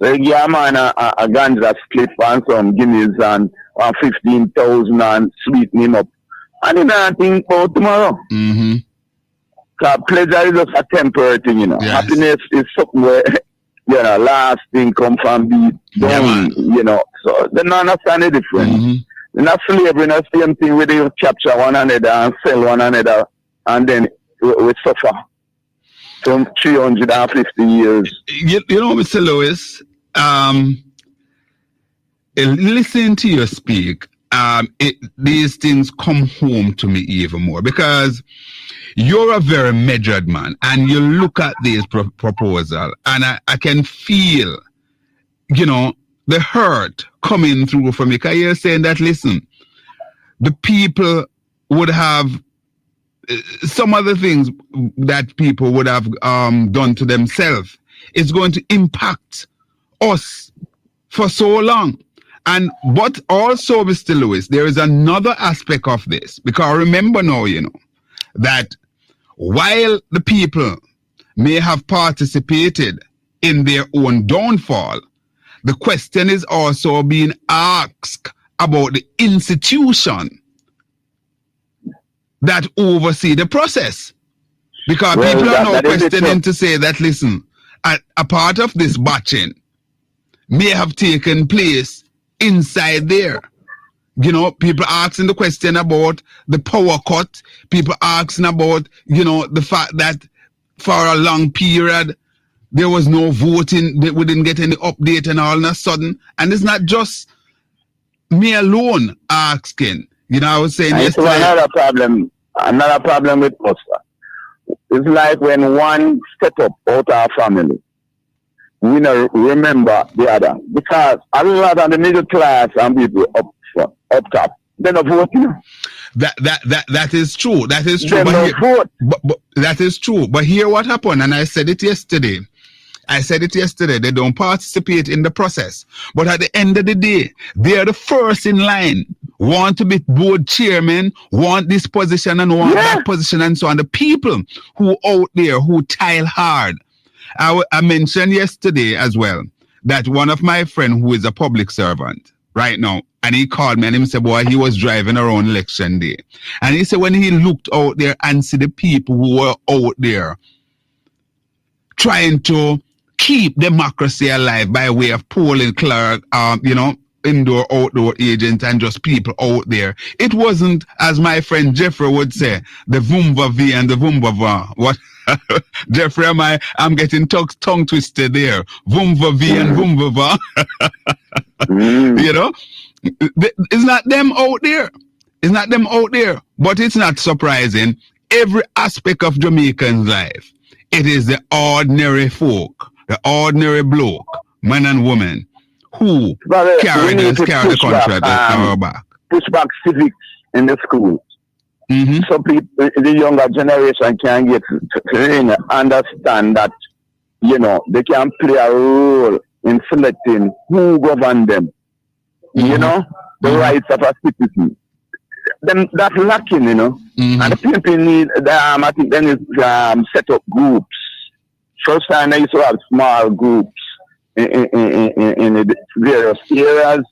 So you give a man a ganja split and some guineas and 15,000 and sweeten him up. And he don't think about tomorrow. Because pleasure is just a temporary thing, Yes. Happiness is something where, lasting come from the down, So they don't understand the difference. In a slavery, the same thing where they capture one another and sell one another, and then we suffer from 350 years. You know, Mr. Lewis, listening to you speak, these things come home to me even more, because you're a very measured man, and you look at these proposals, and I can feel, the hurt coming through from you, because you're saying that, listen, the people would have some other things that people would have done to themselves. It's going to impact us for so long. But also, Mr. Lewis, there is another aspect of this, because remember now, that while the people may have participated in their own downfall, the question is also being asked about the institution that oversee the process. Because people are now questioning to say that, listen, a part of this batching may have taken place inside there. People asking the question about the power cut. People asking about, the fact that for a long period, there was no voting. We didn't get any update and all of a sudden. And it's not just me alone asking. I was saying yesterday. Another problem with us. It's like when one step up out of our family, we don't remember the other. Because a lot of the middle class and people up top, they're not voting. That is true. That is true. But that is true. But here what happened, and I said it yesterday. They don't participate in the process. But at the end of the day, they are the first in line. Want to be board chairman, want this position and want that position and so on. The people who out there who tile hard. I mentioned yesterday as well that one of my friends who is a public servant right now, and he called me and he said, boy, he was driving around election day. And he said when he looked out there and see the people who were out there trying to keep democracy alive by way of polling clerk, indoor, outdoor agents and just people out there. It wasn't, as my friend Jeffrey would say, the Vumva V and the Vumva Va. What? Jeffrey, I'm getting tongue twisted there. Vumva V and Vumva Va. It's not them out there. It's not them out there. But it's not surprising. Every aspect of Jamaican's life, it is the ordinary folk, the ordinary bloke, man and woman, who carry the country at our back. Push back civics in the schools. So people, the younger generation can get to understand that, they can play a role in selecting who govern them. The rights of a citizen. Then that's lacking, And the people need, I think then it's set up groups. First time they used to have small groups in the various areas.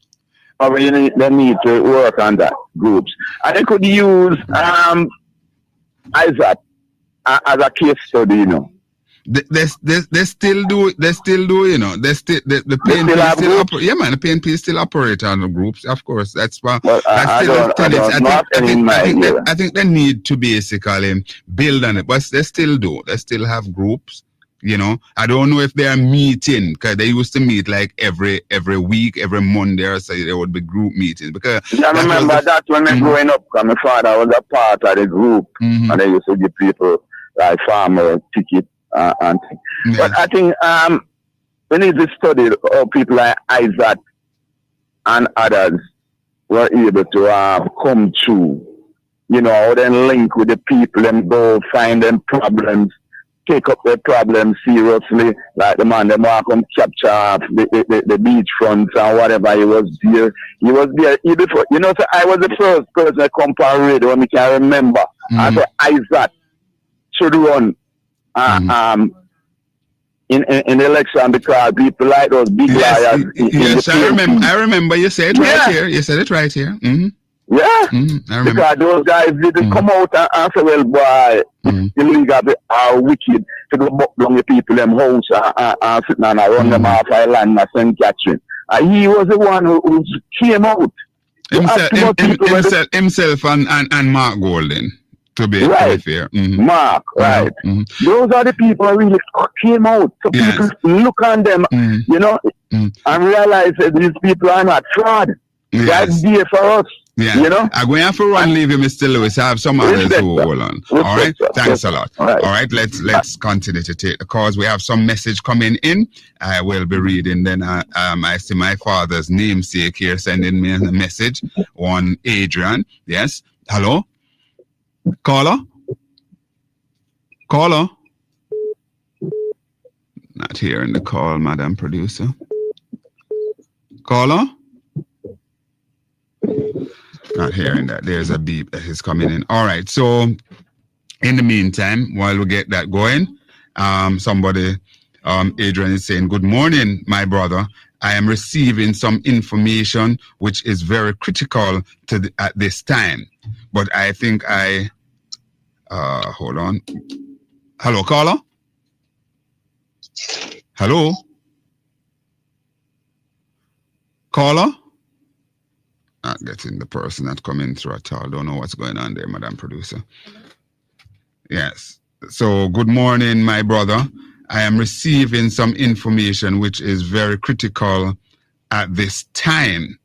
They need to work on that groups. And they could use Isaac as a case study, They still do, the PNP still operate. Yeah, man, the PNP still operate on the groups, of course. That's why. I think they need to basically build on it, but they still do. They still have groups. I don't know if they are meeting, because they used to meet like every week, every Monday or so. There would be group meetings. Because I remember that when I growing up, my father was a part of the group, and they used to give people like farmer ticket and things. Yes. But I think we need to study how people like Isaac and others were able to come through. How they link with the people and go find them problems. Take up their problems seriously, like the man, them walk come capture the beach fronts and whatever. He was there. Before, so I was the first person to come on radio when I can remember. I said Isaac should run in the election because people like those big liars. Yes, I remember you said it right here. You said it right here. Yeah, I remember. Because those guys didn't come out and say, well, boy, the league are wicked to go buck down the people, them house and sitting and run them off island at St. Catherine. He was the one who came out. Himself and Mark Golden, to be fair. Mark, right. Those are the people who really came out. So people look on them, and realize that these people are not fraud. That's there for us. Yeah. You know? I'm going to have to run leave you, Mr. Lewis. I have some others who hold on. All right. Thanks a lot. All right. Let's continue to take the calls. We have some message coming in. I will be reading. Then I see my father's namesake here sending me a message. One Adrian. Yes. Hello? Caller? Not hearing the call, Madam Producer. Caller? Not hearing that. There's a beep that is coming in. All right. So in the meantime, while we get that going, Adrian is saying, good morning, my brother. I am receiving some information which is very critical at this time. But I think hold on. Hello, caller? Hello? Caller? Not getting the person that coming through at all. Don't know what's going on there, Madam Producer. Yes. So, good morning, my brother. I am receiving some information which is very critical at this time,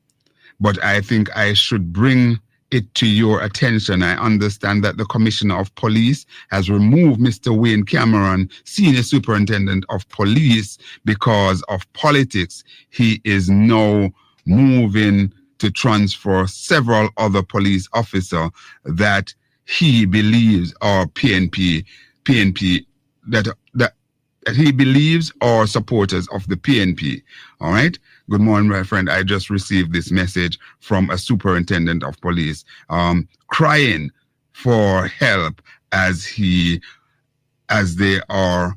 but I think I should bring it to your attention. I understand that the Commissioner of Police has removed Mr. Wayne Cameron, Senior Superintendent of Police, because of politics. He is now moving to transfer several other police officers that he believes are PNP that he believes are supporters of the PNP. All right. Good morning, my friend. I just received this message from a superintendent of police, crying for help as they are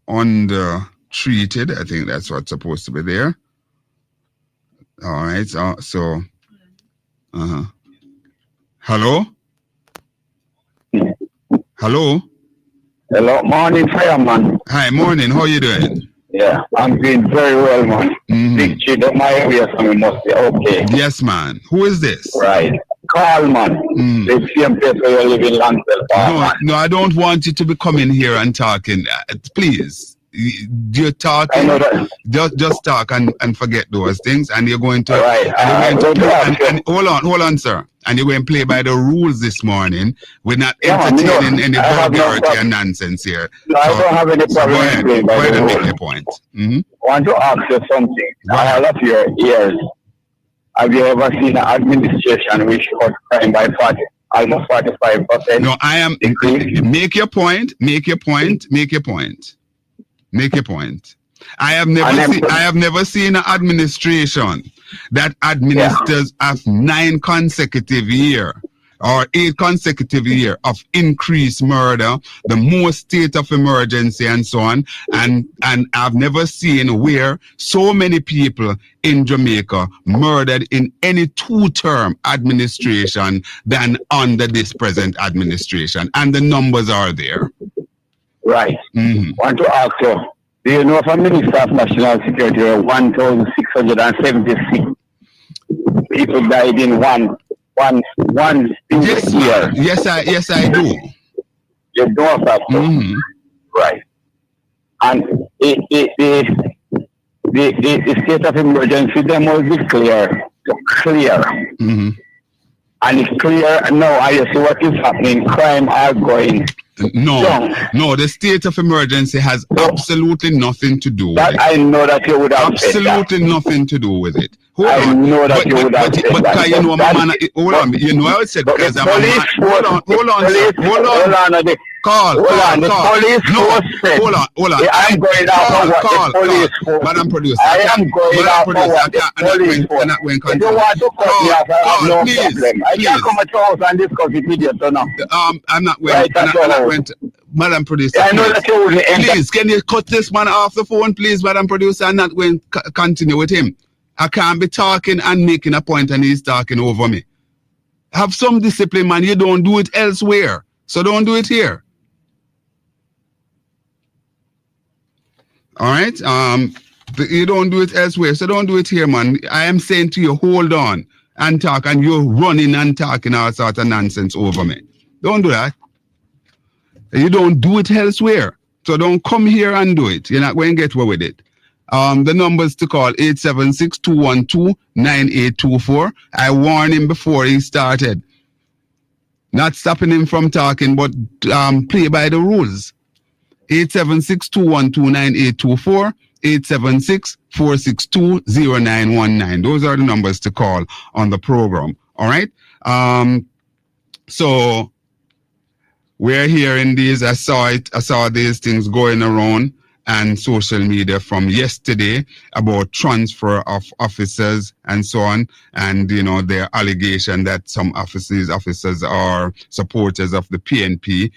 undertreated. I think that's what's supposed to be there. All right. So hello. Hello, morning, fireman. Hi, morning. How you doing? Yeah, I'm doing very well, man. Big tree, my area, so we must be okay. Yes, man. Who is this? Right. Carl, man. The same place where you live in Lancel. No, I don't want you to be coming here and talking. Please. You talk, just talk and forget those things, and you're going to, hold on, sir. And you're going to play by the rules this morning. We're not entertaining any vulgarity and nonsense here. No, I don't have any problem. Go ahead and make your point. I want to ask you something. All of your years, have you ever seen an administration which cut crime by almost 45%? No, I am. Make your point. I have never seen an administration that administers of 9 consecutive years or 8 consecutive years of increased murder, the most state of emergency and so on. And I've never seen where so many people in Jamaica murdered in any 2-term administration than under this present administration. And the numbers are there. Right. Want to ask you, do you know if a Minister of National Security, 1,676 people died in one year? Yes, I do. You know that? Right. And the state of emergency, them was clear. And it's clear now. I see what is happening. Crime are going. No, the state of emergency has absolutely nothing to do with it. I know that you would have absolutely nothing to do with it. Hold on. You would have hold on, you know I said because I'm hold on. Hold on. I'm going out for what the police force. Madam Producer. I am going out for what the police force. If you want to cut me off, I have no problem. I can't come at house and discuss it with you, so now. I'm not going to. Madam Producer, please, can you cut this man off the phone, please, Madam Producer? I'm not going to continue with him. I can't be talking and making a point and he's talking over me. Have some discipline, man. You don't do it elsewhere, so don't do it here. All right? You don't do it elsewhere, so don't do it here, man. I am saying to you, hold on and talk, and you're running and talking all sorts of nonsense over me. Don't do that. You don't do it elsewhere, so don't come here and do it. You're not going to get away with it. The numbers to call 876-212-9824. I warned him before he started. Not stopping him from talking, but play by the rules. 876-212-9824, 876-462-0919. Those are the numbers to call on the program. All right. So we're hearing these. I saw these things going around and social media from yesterday about transfer of officers and so on, and their allegation that some officers are supporters of the PNP,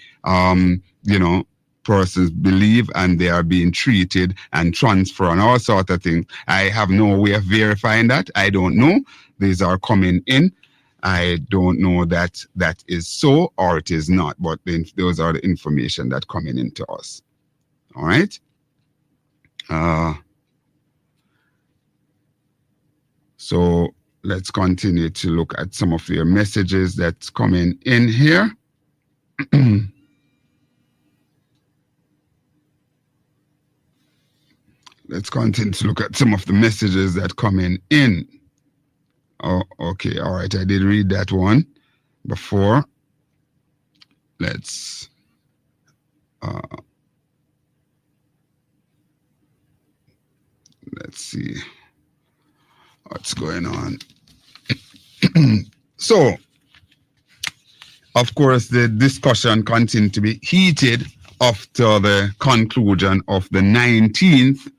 persons believe, and they are being treated and transferred and all sorts of things. I have no way of verifying that. I don't know. These are coming in. I don't know that is so or it is not, but those are the information that coming into us. All right. So let's continue to look at some of your messages that's coming in here. Let's continue to look at some of the messages that coming in. Oh, okay. All right. I did read that one before. Let's see what's going on. So, of course, the discussion continued to be heated after the conclusion of the 19th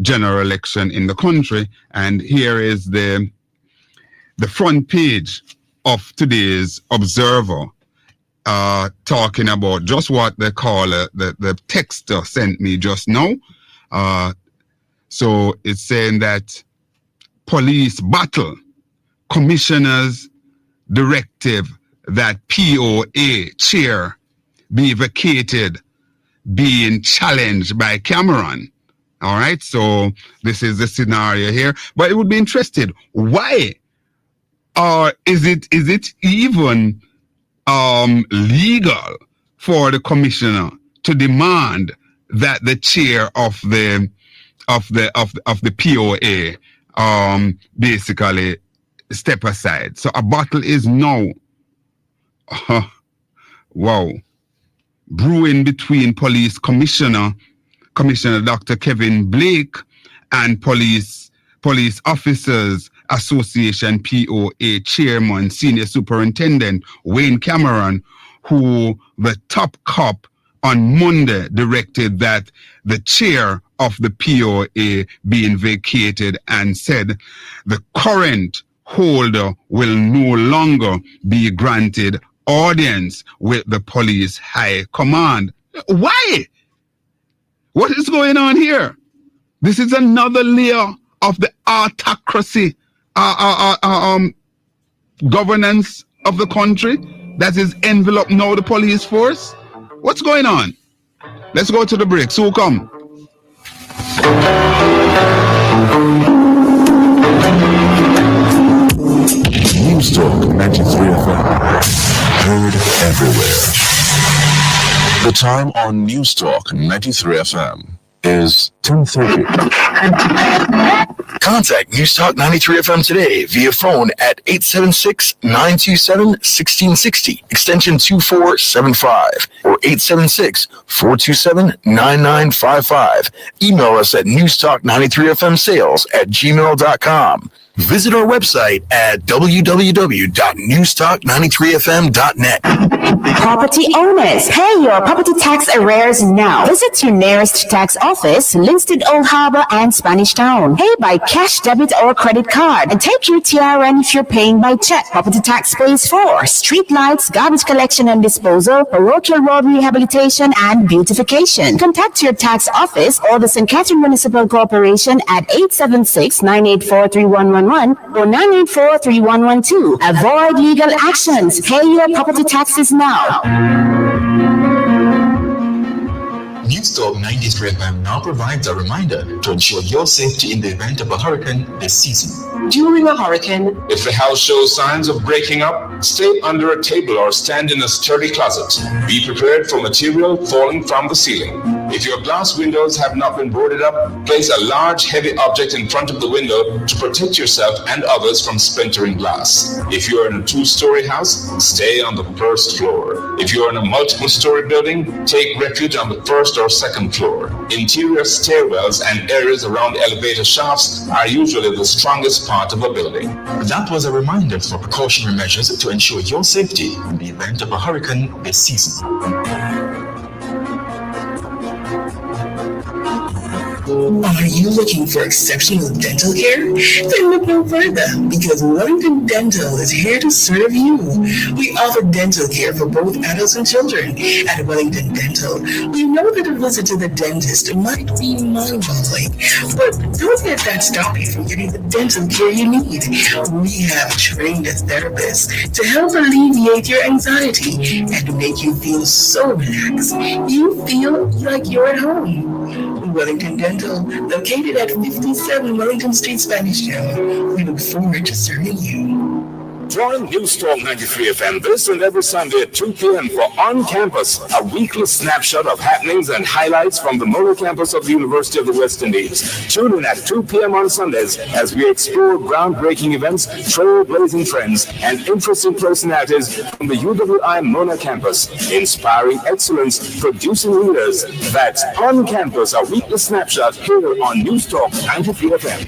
general election in the country. And here is the front page of today's Observer, talking about just what the caller, the texter sent me just now. So it's saying that police battle commissioner's directive that POA chair be vacated being challenged by Cameron. All right, so this is the scenario here, but it would be interesting. Why? Is it even legal for the commissioner to demand that the chair of the POA basically step aside? So a battle is now brewing between police Commissioner Dr. Kevin Blake and Police Officers Association POA Chairman Senior Superintendent Wayne Cameron, who the top cop on Monday directed that the chair of the POA being vacated and said the current holder will no longer be granted audience with the police high command. Why? What is going on here? This is another layer of the autocracy governance of the country that is enveloped now the police force. What's going on? Let's go to the break. So come. News Talk 93 FM. Heard everywhere. The time on News Talk 93 FM is 10:30. Contact News Talk 93 FM today via phone at 876-927-1660, extension 2475, or 876-427-9955. Email us at newstalk93fmsales@gmail.com. Visit our website at www.newstalk93fm.net. Property owners, pay your property tax arrears now. Visit your nearest tax office, Linstead Old Harbor and Spanish Town. Pay by cash, debit, or credit card, and take your TRN if you're paying by check. Property tax pays for street lights, garbage collection and disposal, parochial road rehabilitation, and beautification. Contact your tax office or the St. Catherine Municipal Corporation at 876-984-3111 or 984-3112. Avoid legal actions. Pay your property taxes now. News Talk 93 FM now provides a reminder to ensure your safety in the event of a hurricane this season. During a hurricane, if the house shows signs of breaking up, stay under a table or stand in a sturdy closet. Be prepared for material falling from the ceiling. If your glass windows have not been boarded up, place a large heavy object in front of the window to protect yourself and others from splintering glass. If you are in a two-story house, stay on the first floor. If you are in a multiple-story building, take refuge on the first or second floor. Interior stairwells and areas around elevator shafts are usually the strongest part of a building. That was a reminder for precautionary measures to ensure your safety in the event of a hurricane this season. Are you looking for exceptional dental care? Then look no further, because Wellington Dental is here to serve you. We offer dental care for both adults and children. At Wellington Dental, we know that a visit to the dentist might be mind-boggling, but don't let that stop you from getting the dental care you need. We have trained therapists to help alleviate your anxiety and make you feel so relaxed. You feel like you're at home. Wellington Dental, located at 57 Wellington Street, Spanish Town. We look forward to serving you. Join News Talk 93 FM this and every Sunday at 2 p.m. for On Campus, a weekly snapshot of happenings and highlights from the Molo campus of the University of the West Indies. Tune in at 2 p.m. on Sundays as we explore groundbreaking events, trailblazing trends, and interesting personalities from the UWI Mona campus, inspiring excellence, producing leaders. That's On Campus, a weekly snapshot here on News Talk 93 FM.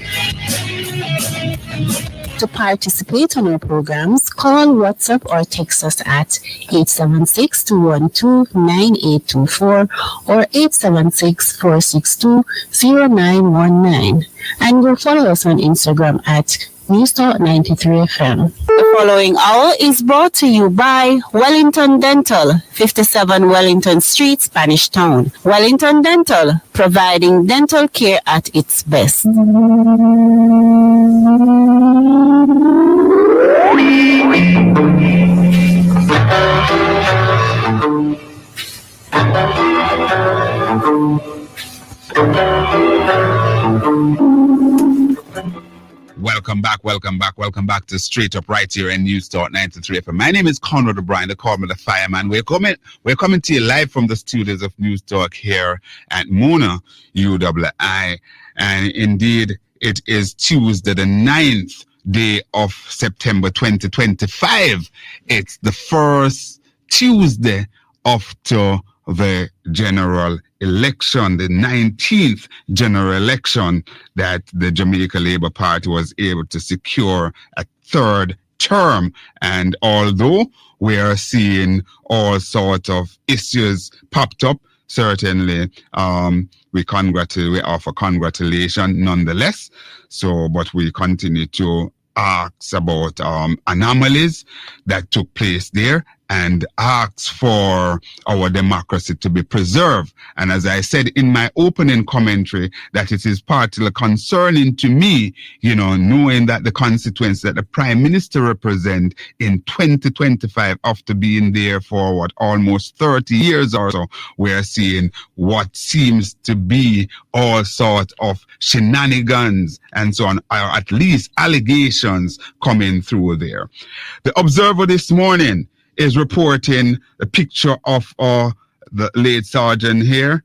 To participate on our programs, call, WhatsApp, or text us at 876-212-9824 or 876-462-0919. And you'll follow us on Instagram at Newstalk93FM. The following hour is brought to you by Wellington Dental, 57 Wellington Street, Spanish Town. Wellington Dental, providing dental care at its best. Welcome back to Straight Up right here in News Talk 93 FM. My name is Conrad OBrian, they call me the Fireman. We're coming to you live from the studios of News Talk here at Mona, UWI. And indeed, it is Tuesday, the 9th day of September 2025. It's the first Tuesday after the general election, the 19th general election that the Jamaica Labour Party was able to secure a third term. And although we are seeing all sorts of issues popped up, certainly we offer congratulations nonetheless. But we continue to ask about anomalies that took place there and ask for our democracy to be preserved. And as I said in my opening commentary, that it is partly concerning to me, knowing that the constituency that the Prime Minister represents in 2025, after being there for almost 30 years or so, we're seeing what seems to be all sorts of shenanigans and so on, or at least allegations coming through there. The Observer this morning is reporting a picture of the late sergeant here,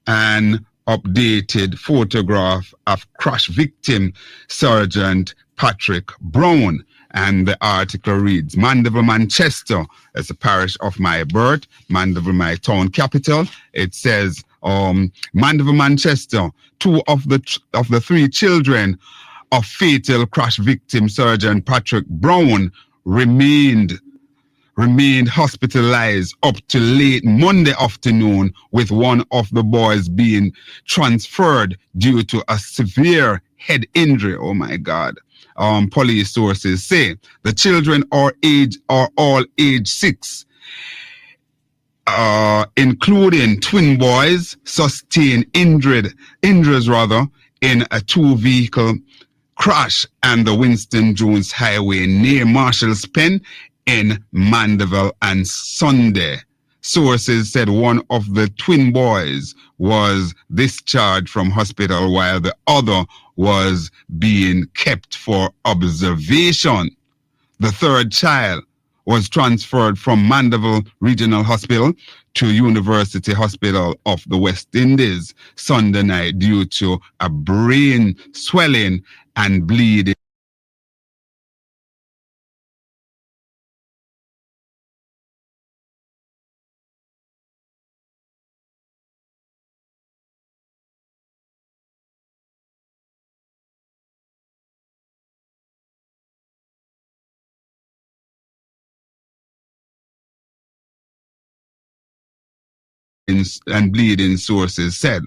an updated photograph of crash victim Sergeant Patrick Brown. And the article reads, Mandeville, Manchester, as a parish of my birth, Mandeville, my town capital. It says, Mandeville, Manchester, two of the three children of fatal crash victim Sergeant Patrick Brown remained hospitalized up to late Monday afternoon, with one of the boys being transferred due to a severe head injury. Oh my God. Police sources say the children are all age 6, including twin boys, sustained injuries in a 2-vehicle crash on the Winston Jones Highway near Marshall's Pen in Mandeville on Sunday. Sources said one of the twin boys was discharged from hospital while the other was being kept for observation. The third child was transferred from Mandeville Regional Hospital to University Hospital of the West Indies Sunday night due to a brain swelling and bleeding. And bleeding sources said.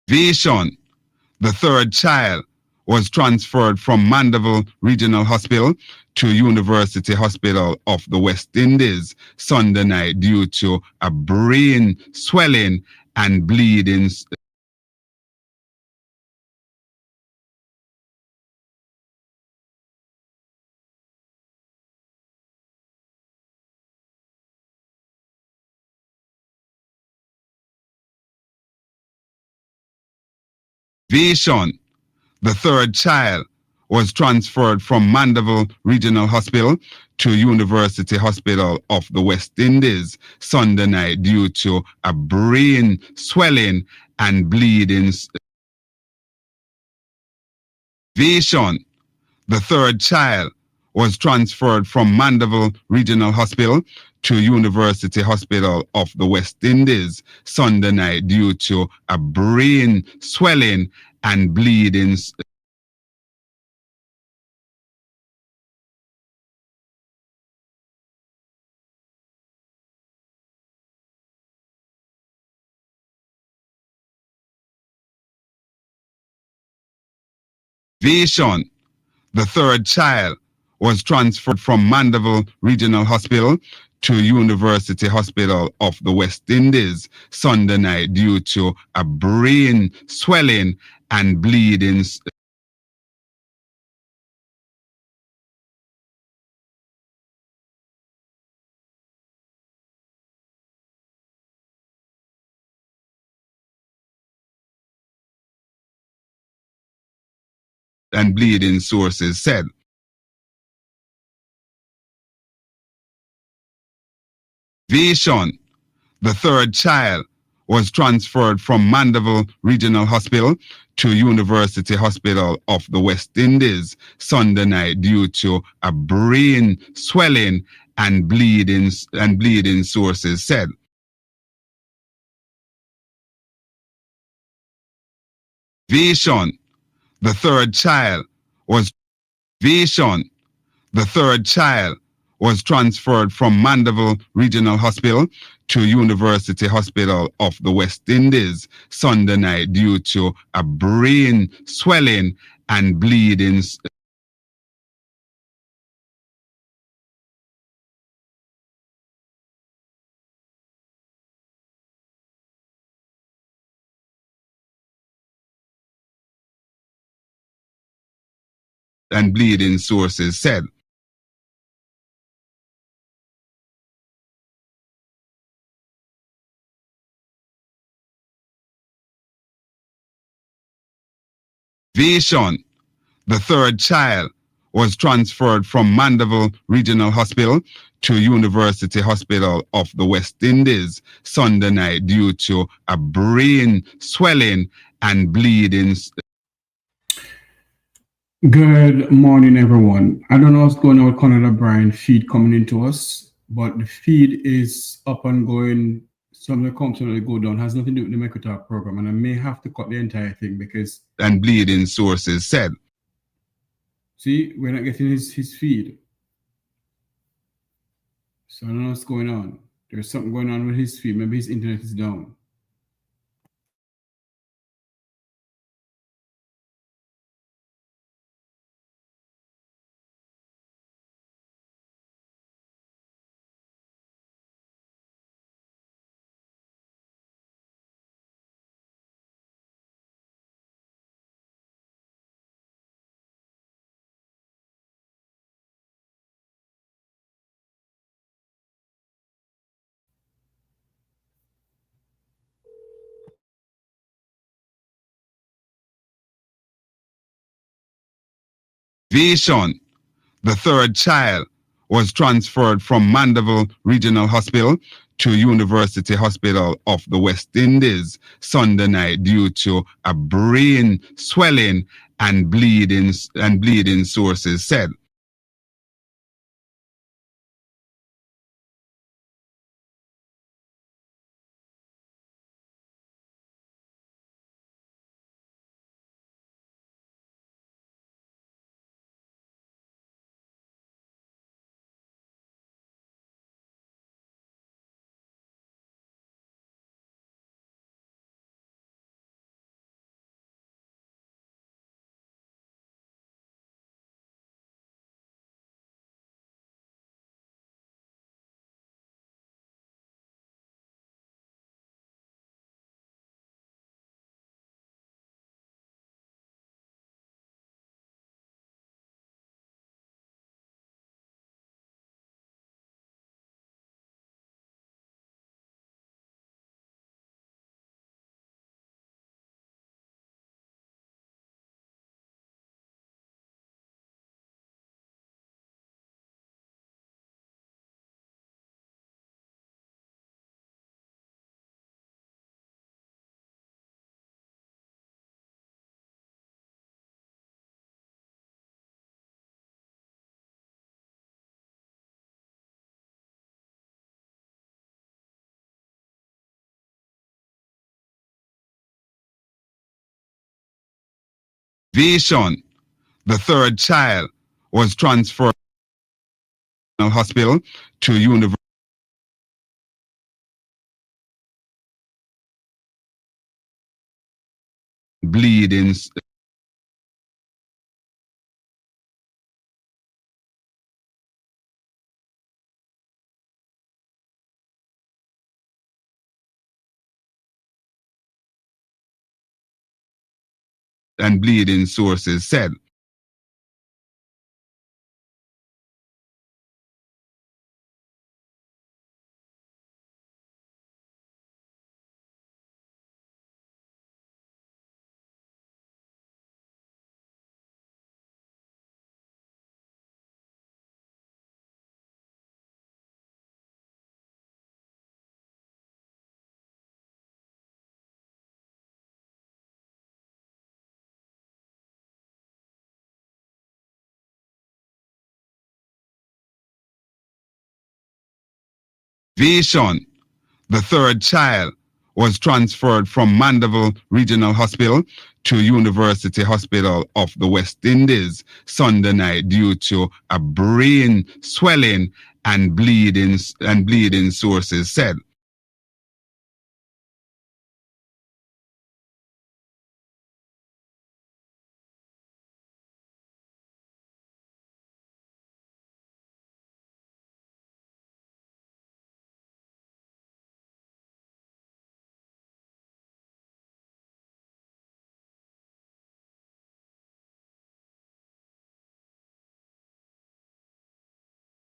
Vision, the third child, was transferred from Mandeville Regional Hospital to University Hospital of the West Indies Sunday night due to a brain swelling and bleeding. Vision, the third child, was transferred from Mandeville Regional Hospital to University Hospital of the West Indies Sunday night due to a brain swelling and bleeding. Vision, the third child, was transferred from Mandeville Regional Hospital to University Hospital of the West Indies Sunday night due to a brain swelling and bleeding. Vision, the third child, was transferred from Mandeville Regional Hospital to University Hospital of the West Indies Sunday night due to a brain swelling and bleeding. And bleeding sources said. Vision, the third child, was transferred from Mandeville Regional Hospital to University Hospital of the West Indies Sunday night due to a brain swelling and bleeding sources said. Vision, the third child, was Vision, the third child, was transferred from Mandeville Regional Hospital to University Hospital of the West Indies Sunday night due to a brain swelling and bleeding. And bleeding sources said. Vision, the third child, was transferred from Mandeville Regional Hospital to University Hospital of the West Indies Sunday night due to a brain swelling and bleeding. Good morning, everyone. I don't know what's going on with Conrad OBrian feed coming into us, but the feed is up and going. Some of the come, some of the go down. Has nothing to do with the Microtalk program, and I may have to cut the entire thing because. And bleeding sources said. See, we're not getting his feed. So I don't know what's going on. There's something going on with his feed. Maybe his internet is down. Vision, the third child, was transferred from Mandeville Regional Hospital to University Hospital of the West Indies Sunday night due to a brain swelling and bleeding, sources said. Vision, the third child, was transferred from hospital to University bleeding and bleeding sources said. Vision, the third child, was transferred from Mandeville Regional Hospital to University Hospital of the West Indies Sunday night due to a brain swelling and bleeding sources said.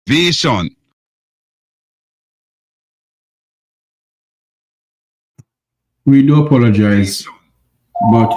Vision. We do apologize, but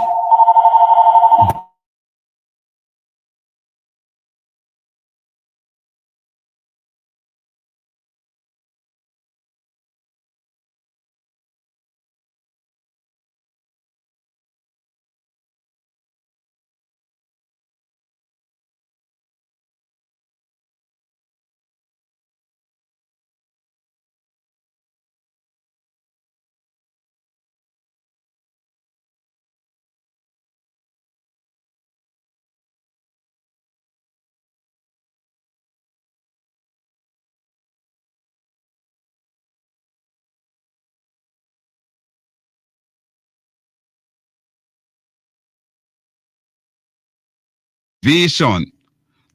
Vision,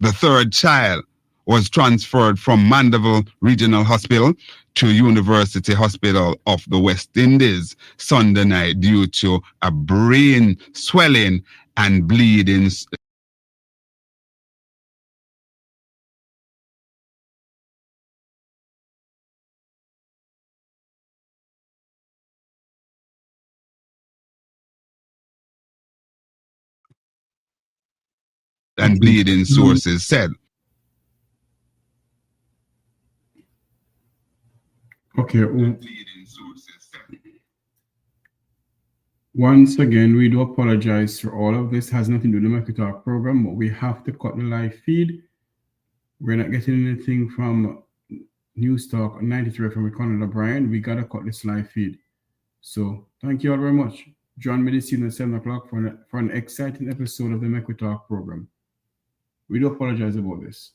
the third child, was transferred from Mandeville Regional Hospital to University Hospital of the West Indies Sunday night due to a brain swelling and bleeding and bleeding sources said. Okay. Once again, we do apologize for all of this. It has nothing to do with the Talk program, but we have to cut the live feed. We're not getting anything from News Talk 93 from Conrad OBrian. We gotta cut this live feed. So thank you all very much. Join me this evening at 7 o'clock for an exciting episode of the Make We Talk program. We do apologize about this.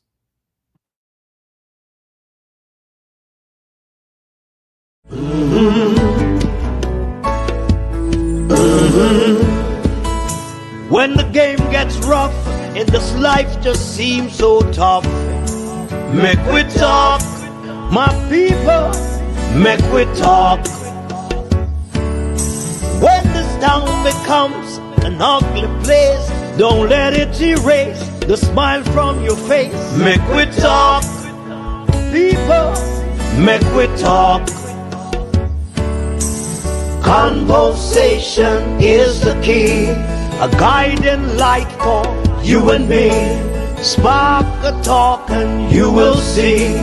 When the game gets rough and this life just seems so tough, make we talk, my people, make we talk. When this town becomes an ugly place, don't let it erase the smile from your face. Make we talk, people, make we talk. Conversation is the key, a guiding light for you and me. Spark a talk and you will see.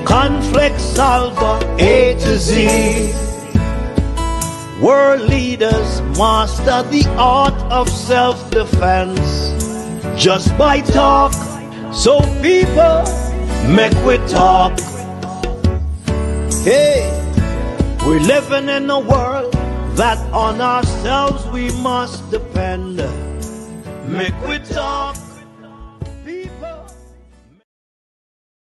Conflict solver A to Z. World leaders master the art of self-defense just by talk. So people, make we talk. Hey, we're living in a world that on ourselves we must depend. Make we talk.